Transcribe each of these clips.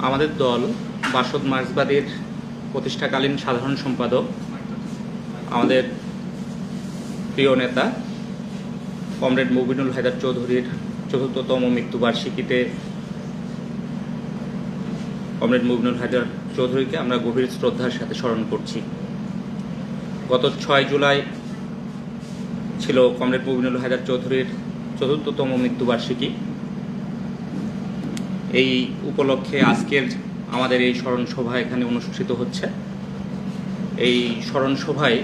আমাদের দল বাসদ মার্ক্সবাদীর প্রতিষ্ঠাকালীন সাধারণ সম্পাদক আমাদের প্রিয় নেতা কমরেড মুবিনুল হায়দার চৌধুরীর ৪র্থতম মৃত্যুবার্ষিকীতে কমরেড মুবিনুল হায়দার চৌধুরীকে আমরা গভীর শ্রদ্ধার সাথে স্মরণ করছি। গত ৬ জুলাই ছিল কমরেড মুবিনুল হায়দার চৌধুরীর ৪র্থতম মৃত্যুবার্ষিকী। এই উপলক্ষে আজকের আমাদের এই স্মরণ সভা এখানে অনুষ্ঠিত হচ্ছে। এই স্মরণ সভায়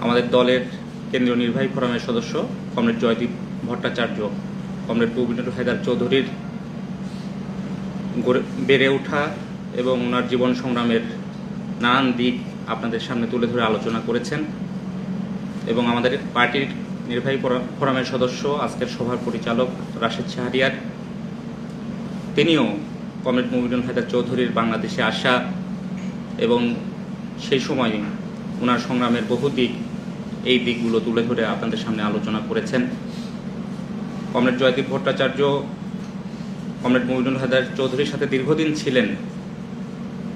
আমাদের দলের কেন্দ্রীয় নির্বাহী ফোরামের সদস্য কমরেড জয়দীপ ভট্টাচার্য কমরেড মুবিনুল হায়দার চৌধুরীর বেড়ে ওঠা এবং ওনার জীবন সংগ্রামের নানান দিক আপনাদের সামনে তুলে ধরে আলোচনা করেছেন এবং আমাদের পার্টির নির্বাহী ফোরামের সদস্য আজকের সভার পরিচালক রাশেদ শাহরিয়ার তিনিও কমরেড মুবিনুল হায়দার চৌধুরীর বাংলাদেশে আসা এবং সেই সময় ওনার সংগ্রামের বহু দিক এই দিকগুলো তুলে ধরে আপনাদের সামনে আলোচনা করেছেন। কমরেড জয়দীপ ভট্টাচার্য কমরেড মুবিনুল হায়দার চৌধুরীর সাথে দীর্ঘদিন ছিলেন,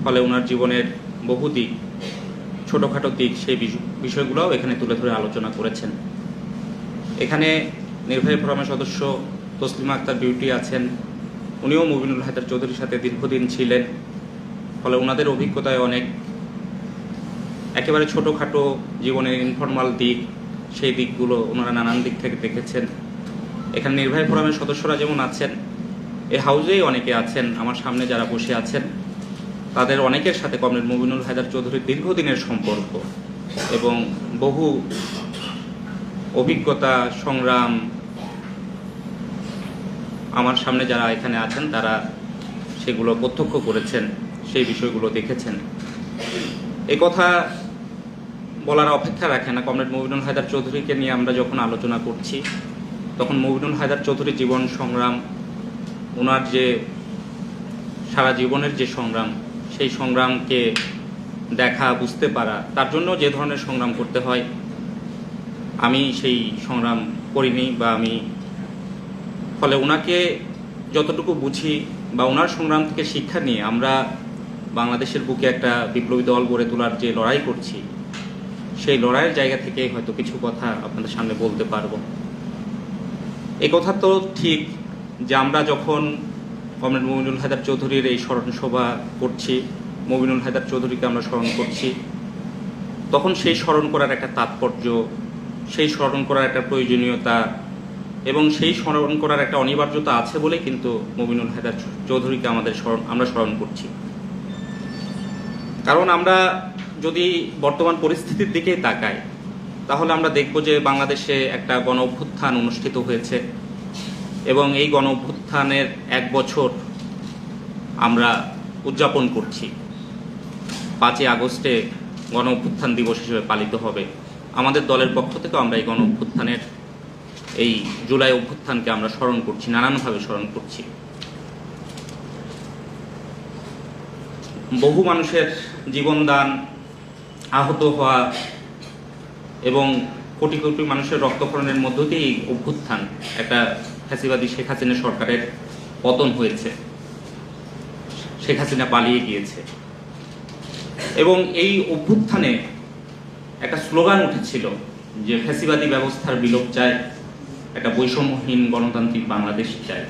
ফলে ওনার জীবনের বহু দিক, ছোটোখাটো দিক, সেই বিষয়গুলোও এখানে তুলে ধরে আলোচনা করেছেন। এখানে নির্বাহী ফোরামের সদস্য তসলিমা আক্তার বিউটি আছেন, উনিও মুবিনুল হায়দার চৌধুরীর সাথে দীর্ঘদিন ছিলেন, ফলে ওনাদের অভিজ্ঞতায় অনেক একেবারে ছোটোখাটো জীবনের ইনফরমাল দিক, সেই দিকগুলো ওনারা নানান দিক থেকে দেখেছেন। এখানে নির্বাহী ফোরামের সদস্যরা যেমন আছেন, এই হাউজেই অনেকে আছেন, আমার সামনে যারা বসে আছেন তাদের অনেকের সাথে কমরেড মুবিনুল হায়দার চৌধুরীর দীর্ঘদিনের সম্পর্ক এবং বহু অভিজ্ঞতা, সংগ্রাম আমার সামনে যারা এখানে আছেন তারা সেগুলো প্রত্যক্ষ করেছেন, সেই বিষয়গুলো দেখেছেন। এই কথা বলার অপেক্ষা রাখে না। কমরেড মুবিনুল হায়দার চৌধুরীকে নিয়ে আমরা যখন আলোচনা করছি তখন মুবিনুল হায়দার চৌধুরীর জীবন সংগ্রাম, ওনার যে সারা জীবনের যে সংগ্রাম, সেই সংগ্রামকে দেখা, বুঝতে পারা, তার জন্য যে ধরনের সংগ্রাম করতে হয় আমি সেই সংগ্রাম করিনি বা আমি, ফলে ওনাকে যতটুকু বুঝি বা ওনার সংগ্রাম থেকে শিক্ষা নিয়ে আমরা বাংলাদেশের বুকে একটা বিপ্লবী দল গড়ে তোলার যে লড়াই করছি, সেই লড়াইয়ের জায়গা থেকে হয়তো কিছু কথা আপনাদের সামনে বলতে পারবো। এই কথা তো ঠিক যে আমরা যখন কমরেড মুবিনুল হায়দার চৌধুরীর এই স্মরণ সভা করছি, মুবিনুল হায়দার চৌধুরীকে আমরা স্মরণ করছি, তখন সেই স্মরণ করার একটা তাৎপর্য, সেই স্মরণ করার একটা প্রয়োজনীয়তা এবং সেই স্মরণ করার একটা অনিবার্যতা আছে বলে কিন্তু মুবিনুল হায়দার চৌধুরীকে আমরা স্মরণ করছি। কারণ আমরা যদি বর্তমান পরিস্থিতির দিকেই তাকাই তাহলে আমরা দেখব যে বাংলাদেশে একটা গণ অভ্যুত্থান অনুষ্ঠিত হয়েছে এবং এই গণ অভ্যুত্থানের ১ বছর আমরা উদযাপন করছি। ৫ই আগস্টে গণ অভ্যুত্থান দিবস হিসেবে পালিত হবে। আমাদের দলের পক্ষ থেকে আমরা এই গণ অভ্যুত্থানের, এই জুলাই অভ্যুত্থানকে আমরা স্মরণ করছি, নানানভাবে স্মরণ করছি। বহু মানুষের জীবনদান, আহত হওয়া এবং কোটি কোটি মানুষের রক্তক্ষরণের মধ্য দিয়ে এই অভ্যুত্থান, একটা ফ্যাসিবাদী শেখ হাসিনা সরকারের পতন হয়েছে, শেখ হাসিনা পালিয়ে গিয়েছে এবং এই অভ্যুত্থানে একটা স্লোগান উঠেছিল যে ফ্যাসিবাদী ব্যবস্থার বিলোপ চায়, একটা বৈষম্যহীন গণতান্ত্রিক বাংলাদেশ চায়।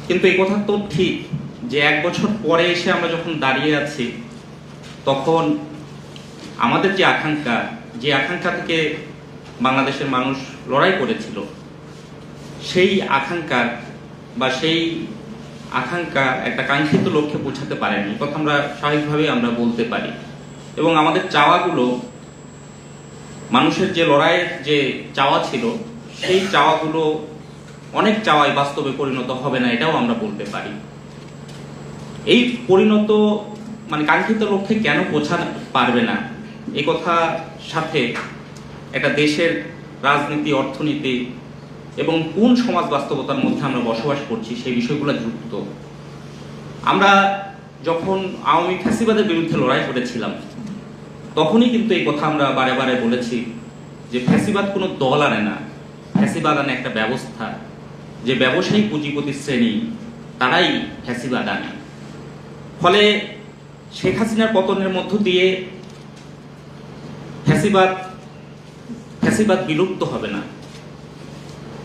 কিন্তু এই কথা তো ঠিক যে ১ বছর পরে এসে আমরা যখন দাঁড়িয়ে আছি তখন আমাদের যে আকাঙ্ক্ষা থেকে বাংলাদেশের মানুষ লড়াই করেছিল, সেই আকাঙ্ক্ষা একটা কাঙ্ক্ষিত লক্ষ্যে পৌঁছাতে পারেনি, কথা আমরা স্বাভাবিকভাবেই আমরা বলতে পারি। এবং আমাদের চাওয়াগুলো, মানুষের যে লড়াইয়ের যে চাওয়া ছিল, সেই চাওয়াগুলো অনেক চাওয়াই বাস্তবে পরিণত হবে না, এটাও আমরা বলতে পারি। এই পরিণত কাঙ্ক্ষিত লক্ষ্যে কেন পৌঁছাতে পারবে না, এই কথার সাথে একটা দেশের রাজনীতি, অর্থনীতি এবং কোন সমাজ বাস্তবতার মধ্যে আমরা বসবাস করছি সেই বিষয়গুলো যুক্ত। আমরা যখন আওয়ামী ফ্যাসিবাদের বিরুদ্ধে লড়াই করেছিলাম তখনই কিন্তু এই কথা আমরা বারে বারে বলেছি যে ফ্যাসিবাদ কোনো দল আনে না, ফ্যাসিবাদ আনে একটা ব্যবস্থা, যে ব্যবসায়ী পুঁজিপতি শ্রেণী তারাই ফ্যাসিবাদ আনে। ফলে শেখ হাসিনার পতনের মধ্য দিয়ে ফ্যাসিবাদ বিলুপ্ত হবে না।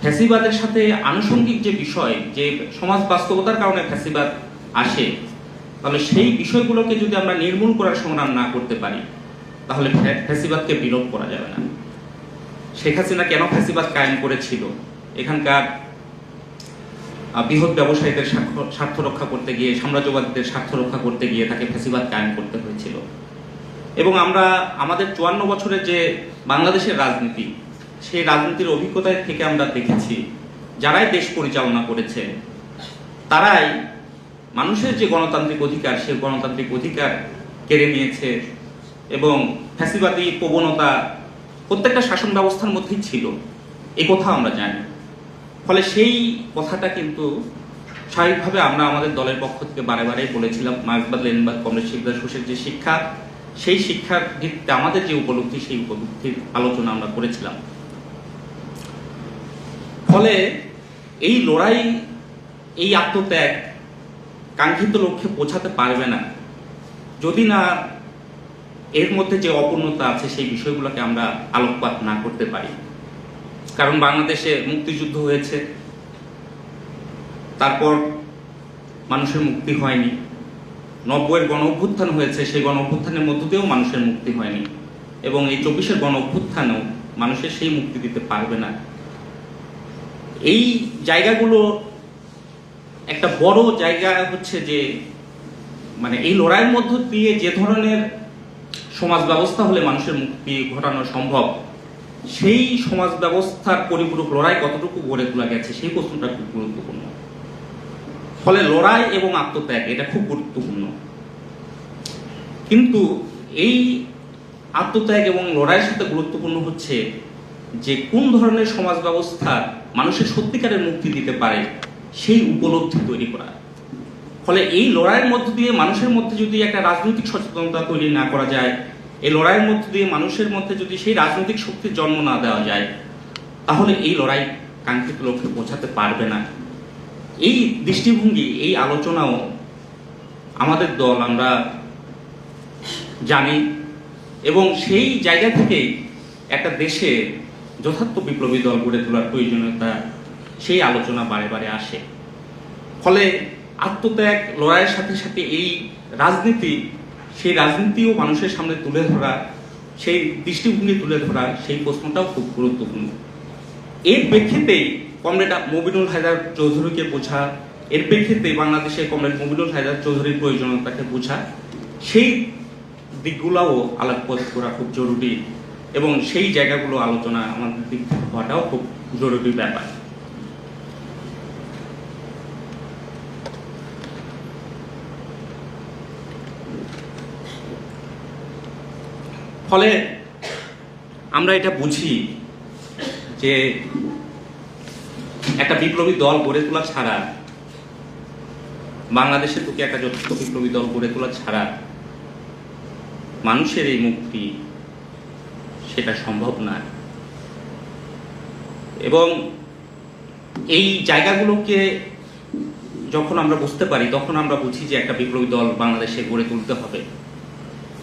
ফ্যাসিবাদের সাথে আনুষঙ্গিক যে বিষয়, যে সমাজ বাস্তবতার কারণে ফ্যাসিবাদ আসে, তাহলে সেই বিষয়গুলোকে যদি আমরা নির্মূল করার সংগ্রাম না করতে পারি, তাহলে ফ্যাসিবাদকে বিলোপ করা যাবে না। শেখ হাসিনা কেন ফ্যাসিবাদ কায়েম করেছিল? এখানকার বৃহৎ ব্যবসায়ীদের স্বার্থ রক্ষা করতে গিয়ে, সাম্রাজ্যবাদীদের স্বার্থ রক্ষা করতে গিয়ে তাকে ফ্যাসিবাদ কায়েম করতে হয়েছিল। এবং আমরা আমাদের 54 বছরের যে বাংলাদেশের রাজনীতি, সেই রাজনীতির অভিজ্ঞতা থেকে আমরা দেখেছি, যারাই দেশ পরিচালনা করেছে তারাই মানুষের যে গণতান্ত্রিক অধিকার, সেই গণতান্ত্রিক অধিকার কেড়ে নিয়েছে এবং ফ্যাসিবাদী প্রবণতা প্রত্যেকটা শাসন ব্যবস্থার মধ্যেই ছিল, এই কথা আমরা জানি। ফলে সেই কথাটা কিন্তু স্বাভাবিকভাবে আমরা আমাদের দলের পক্ষ থেকে বারে বারেই বলেছিলাম। মার্ক্সবাদ লেনিনবাদ কমরেড শিকদার ঘোষের যে শিক্ষা, সেই শিক্ষার ভিত্তিতে আমাদের যে উপলব্ধি, সেই উপলব্ধির আলোচনা আমরা করেছিলাম। ফলে এই লড়াই, এই আত্মত্যাগ কাঙ্ক্ষিত লক্ষ্যে পৌঁছাতে পারবে না যদি না এর মধ্যে যে অপূর্ণতা আছে সেই বিষয়গুলোকে আমরা আলোকপাত না করতে পারি। কারণ বাংলাদেশে মুক্তিযুদ্ধ হয়েছে, তারপর মানুষের মুক্তি হয়নি। 90-এর গণ অভ্যুত্থান হয়েছে, সেই গণ অভ্যুত্থানের মধ্য দিয়েও মানুষের মুক্তি হয়নি, এবং এই 24-এর গণ অভ্যুত্থানেও মানুষের সেই মুক্তি দিতে পারবে না। এই জায়গাগুলো একটা বড় জায়গা হচ্ছে যে, মানে এই লড়াইয়ের মধ্য দিয়ে যে ধরনের সমাজ ব্যবস্থা হলে মানুষের মুক্তি ঘটানো সম্ভব, সেই সমাজ ব্যবস্থার পরিপূরক লড়াই কতটুকু গড়ে তোলা গেছে, সেই প্রশ্নটা খুব গুরুত্বপূর্ণ। ফলে লড়াই এবং আত্মত্যাগ এটা খুব গুরুত্বপূর্ণ, কিন্তু এই আত্মত্যাগ এবং লড়াইয়ের সাথে গুরুত্বপূর্ণ হচ্ছে যে কোন ধরনের সমাজ ব্যবস্থা মানুষের সত্যিকারের মুক্তি দিতে পারে, সেই উপলব্ধি তৈরি করা। ফলে এই লড়াইয়ের মধ্য দিয়ে মানুষের মধ্যে যদি একটা রাজনৈতিক সচেতনতা তৈরি না করা যায়, এই লড়াইয়ের মধ্য দিয়ে মানুষের মধ্যে যদি সেই রাজনৈতিক শক্তির জন্ম না দেওয়া যায়, তাহলে এই লড়াই কাঙ্ক্ষিত লক্ষ্যে পৌঁছাতে পারবে না। এই দৃষ্টিভঙ্গি, এই আলোচনাও আমাদের দল আমরা জানি, এবং সেই জায়গা থেকেই একটা দেশে যথার্থ বিপ্লবী দল গড়ে তোলার প্রয়োজনীয়তা, সেই আলোচনা বারে বারে আসে। ফলে আত্মত্যাগ লড়াইয়ের সাথে সাথে এই রাজনীতি, সেই রাজনীতিও মানুষের সামনে তুলে ধরা, সেই দৃষ্টিভঙ্গি তুলে ধরা, সেই প্রশ্নটাও খুব গুরুত্বপূর্ণ। এর প্রেক্ষিতেই কমরেড মবিনুল হায়দার চৌধুরীকে বোঝা, এর প্রেক্ষিতে বাংলাদেশে কমরেড মবিনুল হায়দার চৌধুরীর প্রয়োজনীয়তাকে বোঝা, সেই দিকগুলোও আলোকপাত করা খুব জরুরি, এবং সেই জায়গাগুলো আলোচনা আমাদের দিক থেকে হওয়াটাও খুব জরুরি ব্যাপার। ফলে আমরা এটা বুঝি যে একটা বিপ্লবী দল গড়ে তোলা ছাড়া, বাংলাদেশের বুকে একটা যথেষ্ট বিপ্লবী দল গড়ে তোলা ছাড়া মানুষের এই মুক্তি সেটা সম্ভব না। এবং এই জায়গাগুলোকে যখন আমরা বুঝতে পারি, তখন আমরা বুঝি যে একটা বিপ্লবী দল বাংলাদেশে গড়ে তুলতে হবে।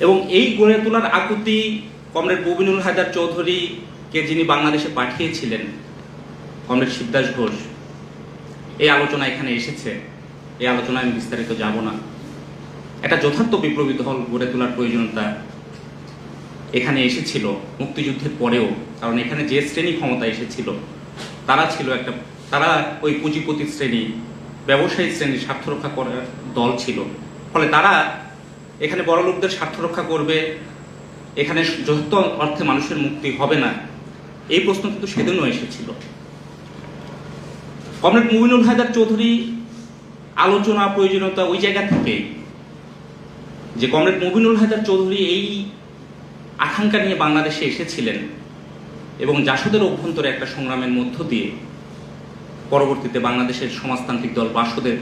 এবং এই গড়ে তোলার আকুতি কমরেড মবিনুল হায়দার চৌধুরীকে যিনি বাংলাদেশে পাঠিয়েছিলেন, কমরেড শিবদাস ঘোষ, এই আলোচনা এখানে এসেছে। এই আলোচনায় আমি বিস্তারিত যাব না। একটা যথার্থ বিপ্লবী দল গড়ে তোলার প্রয়োজনীয়তা এখানে এসেছিল মুক্তিযুদ্ধের পরেও, কারণ এখানে যে শ্রেণী ক্ষমতা এসেছিল তারা ওই পুঁজিপতি শ্রেণী, ব্যবসায়ী শ্রেণীর স্বার্থ রক্ষা করার দল ছিল। ফলে তারা এখানে বড় লোকদের স্বার্থ রক্ষা করবে, এখানে যথার্থ অর্থে মানুষের মুক্তি হবে না, এই প্রশ্ন কিন্তু সেদিনও এসেছিল। কমরেড মবিনুল হায়দার চৌধুরী আলোচনা প্রয়োজনীয়তা ওই জায়গা থেকে, যে কমরেড মবিনুল হায়দার চৌধুরী এই আকাঙ্ক্ষা নিয়ে বাংলাদেশে এসেছিলেন এবং জাসদের অভ্যন্তরে একটা সংগ্রামের মধ্য দিয়ে পরবর্তীতে বাংলাদেশের সমাজতান্ত্রিক দল বাসদের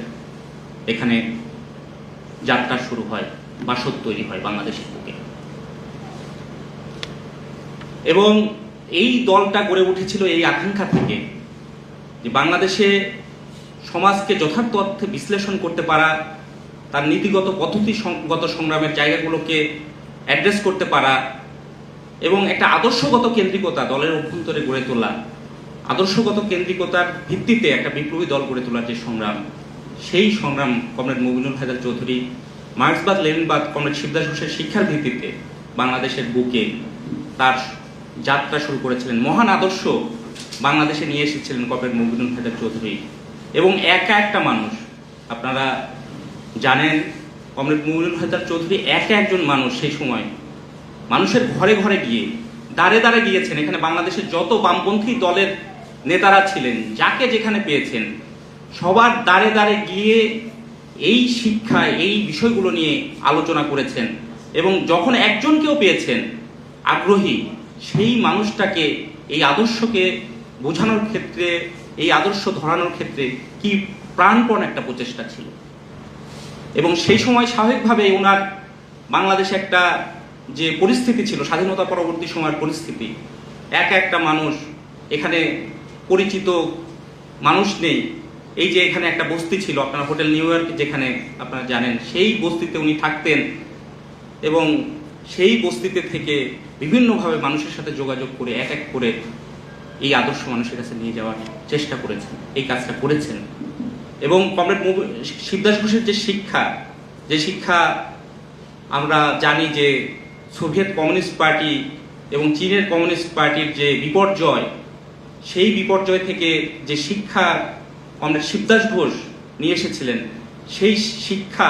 এখানে যাত্রা শুরু হয়, বাসদ তৈরি হয় বাংলাদেশের বুকে। এবং এই দলটা গড়ে উঠেছিল এই আকাঙ্ক্ষা থেকে যে বাংলাদেশে সমাজকে যথার্থ অর্থে বিশ্লেষণ করতে পারা, তার নীতিগত পদ্ধতিগত সংগ্রামের জায়গাগুলোকে অ্যাড্রেস করতে পারা এবং একটা আদর্শগত কেন্দ্রিকতা দলের অভ্যন্তরে গড়ে তোলা, আদর্শগত কেন্দ্রিকতার ভিত্তিতে একটা বিপ্লবী দল গড়ে তোলার যে সংগ্রাম, সেই সংগ্রাম কমরেড মুবিনুল হায়দার চৌধুরী মার্ক্সবাদ লেনিনবাদ কমরেড শিবদাস ঘোষের শিক্ষার ভিত্তিতে বাংলাদেশের বুকে তার যাত্রা শুরু করেছিলেন। মহান আদর্শ বাংলাদেশে নিয়ে এসেছিলেন কমরেড মুবিনুল হায়দার চৌধুরী। এবং একা একটা মানুষ, আপনারা জানেন কমরেড মুবিনুল হায়দার চৌধুরী একা একজন মানুষ সেই সময় মানুষের ঘরে ঘরে গিয়ে দাঁড়ে দাঁড়ে গিয়েছেন। এখানে বাংলাদেশের যত বামপন্থী দলের নেতারা ছিলেন, যাকে যেখানে পেয়েছেন সবার দাঁড়ে দাঁড়ে গিয়ে এই শিক্ষা, এই বিষয়গুলো নিয়ে আলোচনা করেছেন। এবং যখন একজনকেও পেয়েছেন আগ্রহী, সেই মানুষটাকে এই আদর্শকে বোঝানোর ক্ষেত্রে, এই আদর্শ ধরানোর ক্ষেত্রে কি প্রাণপণ একটা প্রচেষ্টা ছিল। এবং সেই সময় স্বাভাবিকভাবে ওনার বাংলাদেশে একটা যে পরিস্থিতি ছিল, স্বাধীনতা পরবর্তী সময়ের পরিস্থিতি, একা একটা মানুষ, এখানে পরিচিত মানুষ নেই। এই যে এখানে একটা বস্তি ছিল, আপনারা হোটেল নিউ ইয়র্ক যেখানে আপনারা জানেন, সেই বস্তিতে উনি থাকতেন এবং সেই বস্তিতে থেকে বিভিন্নভাবে মানুষের সাথে যোগাযোগ করে এক এক করে এই আদর্শ মানুষের কাছে নিয়ে যাওয়ার চেষ্টা করেছেন, এই কাজটা করেছেন। এবং কমরেড শিবদাস ঘোষের যে শিক্ষা আমরা জানি যে সোভিয়েত কমিউনিস্ট পার্টি এবং চীনের কমিউনিস্ট পার্টির যে বিপর্যয়, সেই বিপর্যয় থেকে যে শিক্ষা কমরেড শিবদাস ঘোষ নিয়ে এসেছিলেন, সেই শিক্ষা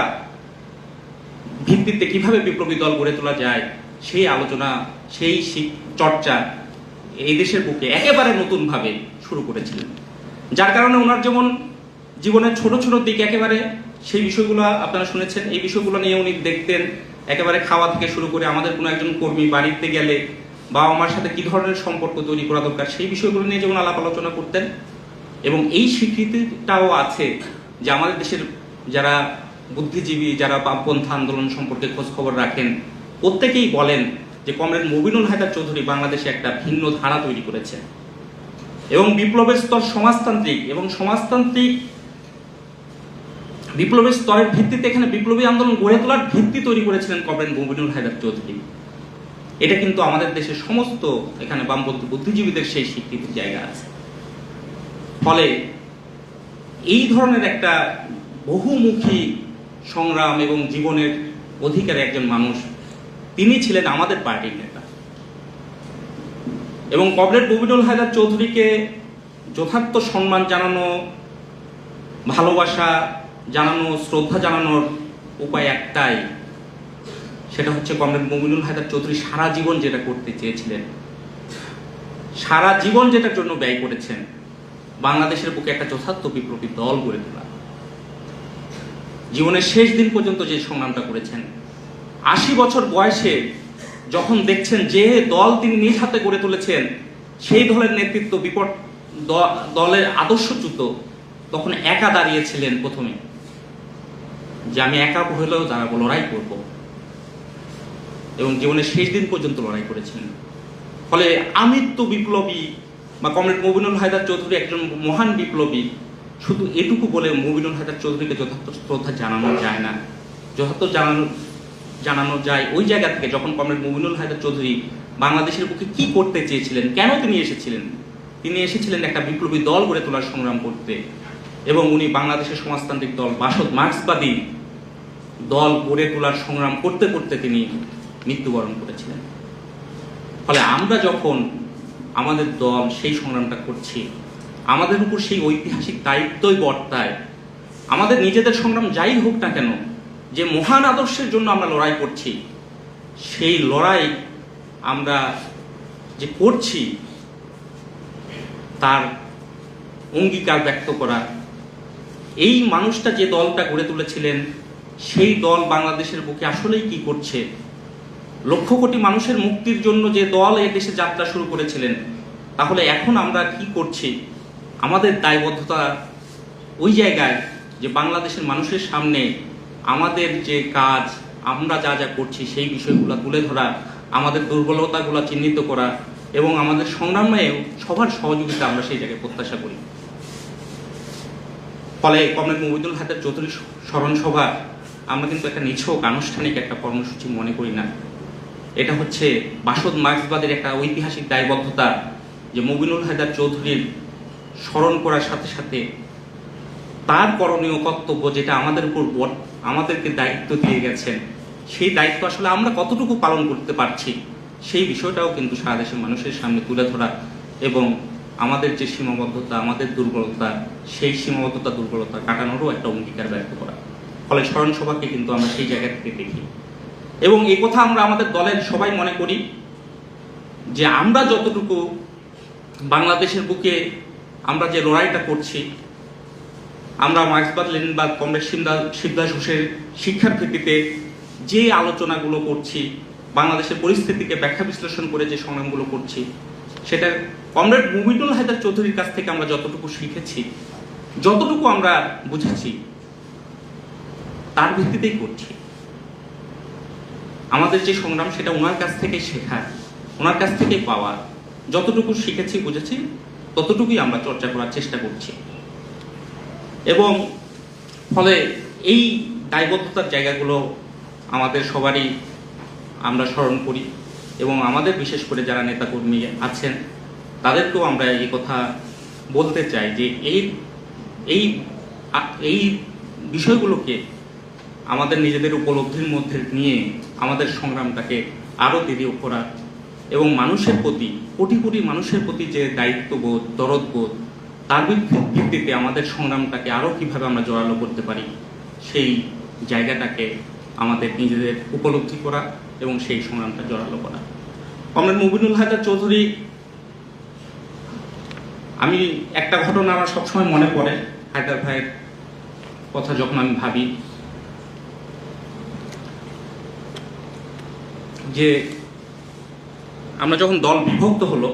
ভিত্তিতে কিভাবে বিপ্লবী দল গড়ে তোলা যায়, সেই আলোচনা, সেই চর্চা এই দেশের বুকে একেবারে নতুনভাবে শুরু করেছিলেন। যার কারণে ওনার যেমন জীবনের ছোট ছোট দিক, একেবারে সেই বিষয়গুলো আপনারা শুনেছেন, এই বিষয়গুলো নিয়ে উনি দেখতেন। একেবারে খাওয়া থেকে শুরু করে আমাদের কোনো একজন কর্মী বাড়িতে গেলে বাবা মার সাথে কি ধরনের সম্পর্ক তৈরি করা দরকার, সেই বিষয়গুলো নিয়ে যেমন আলাপ আলোচনা করতেন। এবং এই স্বীকৃতিটাও আছে যে আমাদের দেশের যারা বুদ্ধিজীবী, যারা বামপন্থা আন্দোলন সম্পর্কে খোঁজ খবর রাখেন, প্রত্যেকেই বলেন যে কমরেড মুবিনুল হায়দার চৌধুরী বাংলাদেশে একটা ভিন্ন ধারা তৈরি করেছেন। এবং বিপ্লবের স্তর সমাজতান্ত্রিক, এবং সমাজতান্ত্রিক বিপ্লবের স্তরের ভিত্তিতে এখানে বিপ্লবী আন্দোলন গড়ে তোলার ভিত্তি তৈরি করেছিলেন কমরেড মুবিনুল হায়দার চৌধুরী। এটা কিন্তু আমাদের দেশের সমস্ত এখানে বামপন্থী বুদ্ধিজীবীদের সেই স্বীকৃতির জায়গা আছে। ফলে এই ধরনের একটা বহুমুখী সংগ্রাম এবং জীবনের অধিকারী একজন মানুষ, তিনি ছিলেন আমাদের পার্টির নেতা। এবং কমরেড মুবিনুল হায়দার চৌধুরীকে যথার্থ সম্মান জানানো, ভালোবাসা জানানো, শ্রদ্ধা জানানোর উপায় একটাই, সেটা হচ্ছে কমরেড মুবিনুল হায়দার চৌধুরী সারা জীবন যেটা করতে চেয়েছিলেন, সারা জীবন যেটার জন্য ব্যয় করেছেন, বাংলাদেশের বুকে একটা যথার্থ বিপ্লবী দল গড়ে তোলা। জীবনের শেষ দিন পর্যন্ত যে সংগ্রামটা করেছেন, 80 বছর বয়সে যখন দেখছেন যে দল তিনি নিজ হাতে গড়ে তুলেছেন, সেই দলের নেতৃত্ব দলের আদর্শচ্যুত, তখন একা দাঁড়িয়েছিলেন প্রথমে, যে আমি একা হলেও দাঁড়াবো, লড়াই করব। এবং জীবনের শেষ দিন পর্যন্ত লড়াই করেছিলেন। ফলে আমৃত্যু বিপ্লবী বা কমরেড মুবিনুল হায়দার চৌধুরী একজন মহান বিপ্লবী, শুধু এটুকু বলে মুবিনুল হায়দার চৌধুরীকে যথার্থ শ্রদ্ধা জানানো যায় না। যথার্থ জানানো যায় ওই জায়গা থেকে, যখন কমরেড মুবিনুল হায়দার চৌধুরী বাংলাদেশের বুকে কি করতে চেয়েছিলেন, কেন তিনি এসেছিলেন। তিনি এসেছিলেন একটা বিপ্লবী দল গড়ে তোলার সংগ্রাম করতে, এবং উনি বাংলাদেশের সমাজতান্ত্রিক দল বাসদ মার্ক্সবাদী দল গড়ে তোলার সংগ্রাম করতে করতে তিনি মৃত্যুবরণ করেছিলেন। ফলে আমরা যখন আমাদের দল সেই সংগ্রামটা করছি, আমাদের উপর সেই ঐতিহাসিক দায়িত্বই বর্তায়। আমাদের নিজেদের সংগ্রাম যাই হোক না কেন, যে মহান আদর্শের জন্য আমরা লড়াই করছি, সেই লড়াই আমরা যে করছি তার অঙ্গীকার ব্যক্ত করা। এই মানুষটা যে দলটা গড়ে তুলেছিলেন, সেই দল বাংলাদেশের বুকে আসলেই কি করছে, লক্ষ কোটি মানুষের মুক্তির জন্য যে দল এই দেশে যাত্রা শুরু করেছিলেন, তাহলে এখন আমরা কি করছি। আমাদের দায়বদ্ধতা ওই জায়গায় যে বাংলাদেশের মানুষের সামনে আমাদের যে কাজ, আমরা যা যা করছি সেই বিষয়গুলো তুলে ধরা, আমাদের দুর্বলতাগুলো চিহ্নিত করা, এবং আমাদের সংগ্রামেও সবার সহযোগিতা আমরা সেই জায়গায় প্রত্যাশা করি। ফলে কমরেড মুবিনুল হায়দার চৌধুরী স্মরণ সভা আমরা কিন্তু একটা নিছক আনুষ্ঠানিক একটা কর্মসূচি মনে করি না। এটা হচ্ছে বাসদ মার্ক্সবাদের একটা ঐতিহাসিক দায়বদ্ধতা যে মুবিনুল হায়দার চৌধুরীর স্মরণ করার সাথে সাথে তার করণীয় কর্তব্য যেটা আমাদের উপর আমাদেরকে দায়িত্ব দিয়ে গেছেন, সেই দায়িত্ব আসলে আমরা কতটুকু পালন করতে পারছি সেই বিষয়টাও কিন্তু সারা দেশের মানুষের সামনে তুলে ধরা এবং আমাদের যে সীমাবদ্ধতা, আমাদের দুর্বলতা, সেই সীমাবদ্ধতা দুর্বলতা কাটানোরও একটা অঙ্গীকার ব্যক্ত করা। ফলে স্মরণ সভাকে কিন্তু আমরা সেই জায়গা থেকে দেখি এবং এই কথা আমরা আমাদের দলের সবাই মনে করি যে আমরা যতটুকু বাংলাদেশের বুকে আমরা যে লড়াইটা করছি, আমরা মার্ক্সবাদ লেনিনবাদ কমরেড শিবদাস ঘোষের শিক্ষার ভিত্তিতে যে আলোচনাগুলো করছি, বাংলাদেশের পরিস্থিতিকে ব্যাখ্যা বিশ্লেষণ করে যে সংগ্রামগুলো করছি, সেটা কমরেড মুবিনুল হায়দার চৌধুরীর কাছ থেকে আমরা যতটুকু শিখেছি, যতটুকু আমরা বুঝেছি, তার ভিত্তিতেই করছি। আমাদের যে সংগ্রাম সেটা ওনার কাছ থেকেই শেখা, ওনার কাছ থেকেই পাওয়া। যতটুকু শিখেছি, বুঝেছি, ততটুকুই আমরা চর্চা করার চেষ্টা করছি এবং ফলে এই দায়বদ্ধতার জায়গাগুলো আমাদের সবারই আমরা স্মরণ করি এবং আমাদের বিশেষ করে যারা নেতাকর্মী আছেন তাদেরকেও আমরা এই কথা বলতে চাই যে এই বিষয়গুলোকে আমাদের নিজেদের উপলব্ধির মধ্যে নিয়ে আমাদের সংগ্রামটাকে আরও দৃঢ় করা এবং মানুষের প্রতি, কোটি কোটি মানুষের প্রতি যে দায়িত্ববোধ, দরদবোধ, তার ভিত্তিতে আমাদের সংগ্রামটাকে আরও কীভাবে আমরা জোরালো করতে পারি সেই জায়গাটাকে আমাদের নিজেদের উপলব্ধি করা এবং সেই সংগ্রামটা জোরালো করা। কমরেড মুবিনুল হায়দার চৌধুরী, আমি একটা ঘটনা আমার সবসময় মনে পড়ে হায়দার ভাইয়ের কথা যখন আমি ভাবি যে আমরা যখন দল বিভক্ত হলো,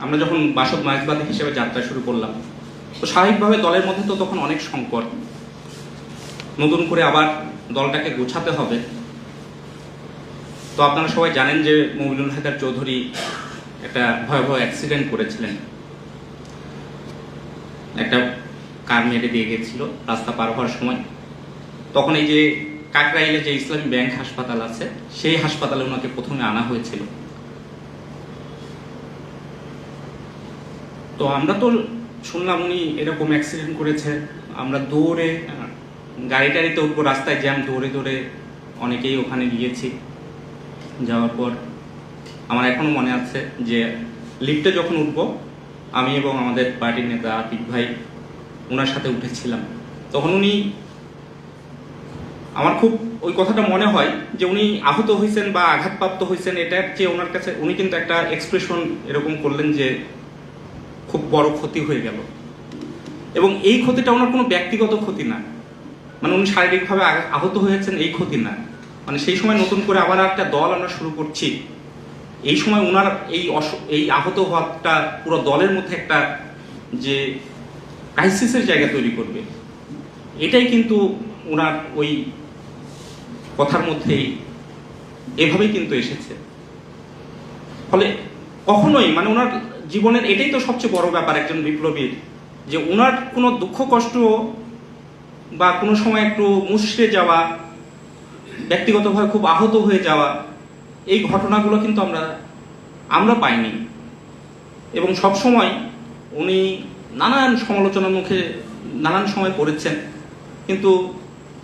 আমরা যখন বাসদ মার্ক্সবাদী হিসেবে যাত্রা শুরু করলাম, তো স্বাভাবিকভাবে দলের মধ্যে তো তখন অনেক সংকট, নতুন করে আবার দলটাকে গোছাতে হবে। তো আপনারা সবাই জানেন যে মুবিনুল হায়দার চৌধুরী একটা ভয়াবহ অ্যাক্সিডেন্ট করেছিলেন, একটা কার মেরে দিয়ে গেছিল রাস্তা পার হওয়ার সময়। তখন এই যে কাকরাইলে যে ইসলামী ব্যাংক হাসপাতাল আছে, সেই হাসপাতালে ওনাকে প্রথমে আনা হয়েছিল। তো আমরা তো শুনলাম উনি এরকম অ্যাক্সিডেন্ট করেছে, আমরা দৌড়ে গাড়ি টাড়িতে উঠবো, রাস্তায় জ্যাম, দৌড়ে দৌড়ে অনেকেই ওখানে গিয়েছি। যাওয়ার পর আমার এখনো মনে আছে যে লিফটে যখন উঠবো, আমি এবং আমাদের পার্টির নেতা আতিক ভাই ওনার সাথে উঠেছিলাম। তখন উনি, আমার খুব ওই কথাটা মনে হয় যে উনি আহত হয়েছেন বা আঘাতপ্রাপ্ত হয়েছেন, এটার চেয়ে ওনার কাছে উনি কিন্তু একটা এক্সপ্রেশন এরকম করলেন যে খুব বড় ক্ষতি হয়ে গেল। এবং এই ক্ষতিটা ওনার কোনো ব্যক্তিগত ক্ষতি না, মানে উনি শারীরিকভাবে আহত হয়েছেন এই ক্ষতি না, মানে সেই সময় নতুন করে আবার একটা দল আমরা শুরু করছি, এই সময় ওনার এই আহত হওয়াটা পুরো দলের মধ্যে একটা যে ক্রাইসিসের জায়গা তৈরি করবে, এটাই কিন্তু ওনার ওই কথার মধ্যেই এভাবেই কিন্তু এসেছে। ফলে কখনোই, মানে ওনার জীবনের এটাই তো সবচেয়ে বড় ব্যাপার একজন বিপ্লবীর, যে ওনার কোনো দুঃখ কষ্ট বা কোনো সময় একটু মুষড়ে যাওয়া, ব্যক্তিগতভাবে খুব আহত হয়ে যাওয়া, এই ঘটনাগুলো কিন্তু আমরা পাইনি। এবং সবসময় উনি নানান সমালোচনার মুখে নানান সময় পড়েছেন, কিন্তু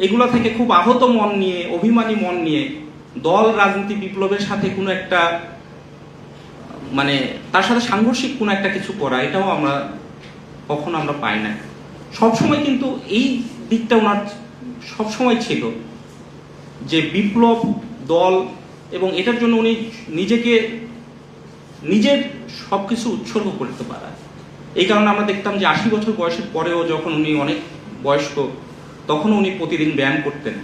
এগুলো থেকে খুব আহত মন নিয়ে, অভিমানী মন নিয়ে দল রাজনীতি বিপ্লবের সাথে কোনো একটা, মানে তার সাথে সাংঘর্ষিক কোনো একটা কিছু করা, এটাও কখনো আমরা পাই না। সবসময় কিন্তু এই দিকটা ওনার সবসময় ছিল যে বিপ্লব, দল এবং এটার জন্য উনি নিজের সবকিছু উৎসর্গ করতে পারা। এই কারণে আমরা দেখতাম যে 80 বছর বয়সের পরেও যখন উনি অনেক বয়স্ক, তখন উনি প্রতিদিন ব্যায়াম করতেন,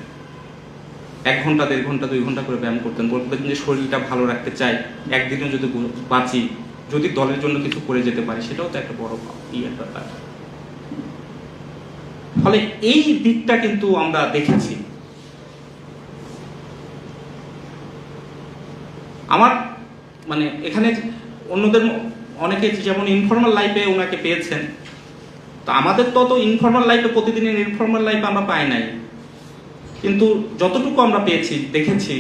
1 ঘন্টা, 1.5 ঘন্টা, 2 ঘন্টা করে ব্যায়াম করতেন। বলতেন যে শরীরটা ভালো রাখতে চাই, একদিনও যদি বাঁচি, যদি দলের জন্য কিছু করে যেতে পারি, সেটাও তো একটা বড় ব্যাপার। ফলে এই দিকটা কিন্তু আমরা দেখেছি। আমার মানে এখানে অন্যদের অনেকে যেমন ইনফর্মাল লাইফে ওনাকে পেয়েছেন, তো আমাদের তো ইনফর্মাল লাইফে, প্রতিদিনের ইনফর্মাল লাইফে আমরা পাই নাই, কিন্তু যতটুকু আমরা পেয়েছি, দেখেছি,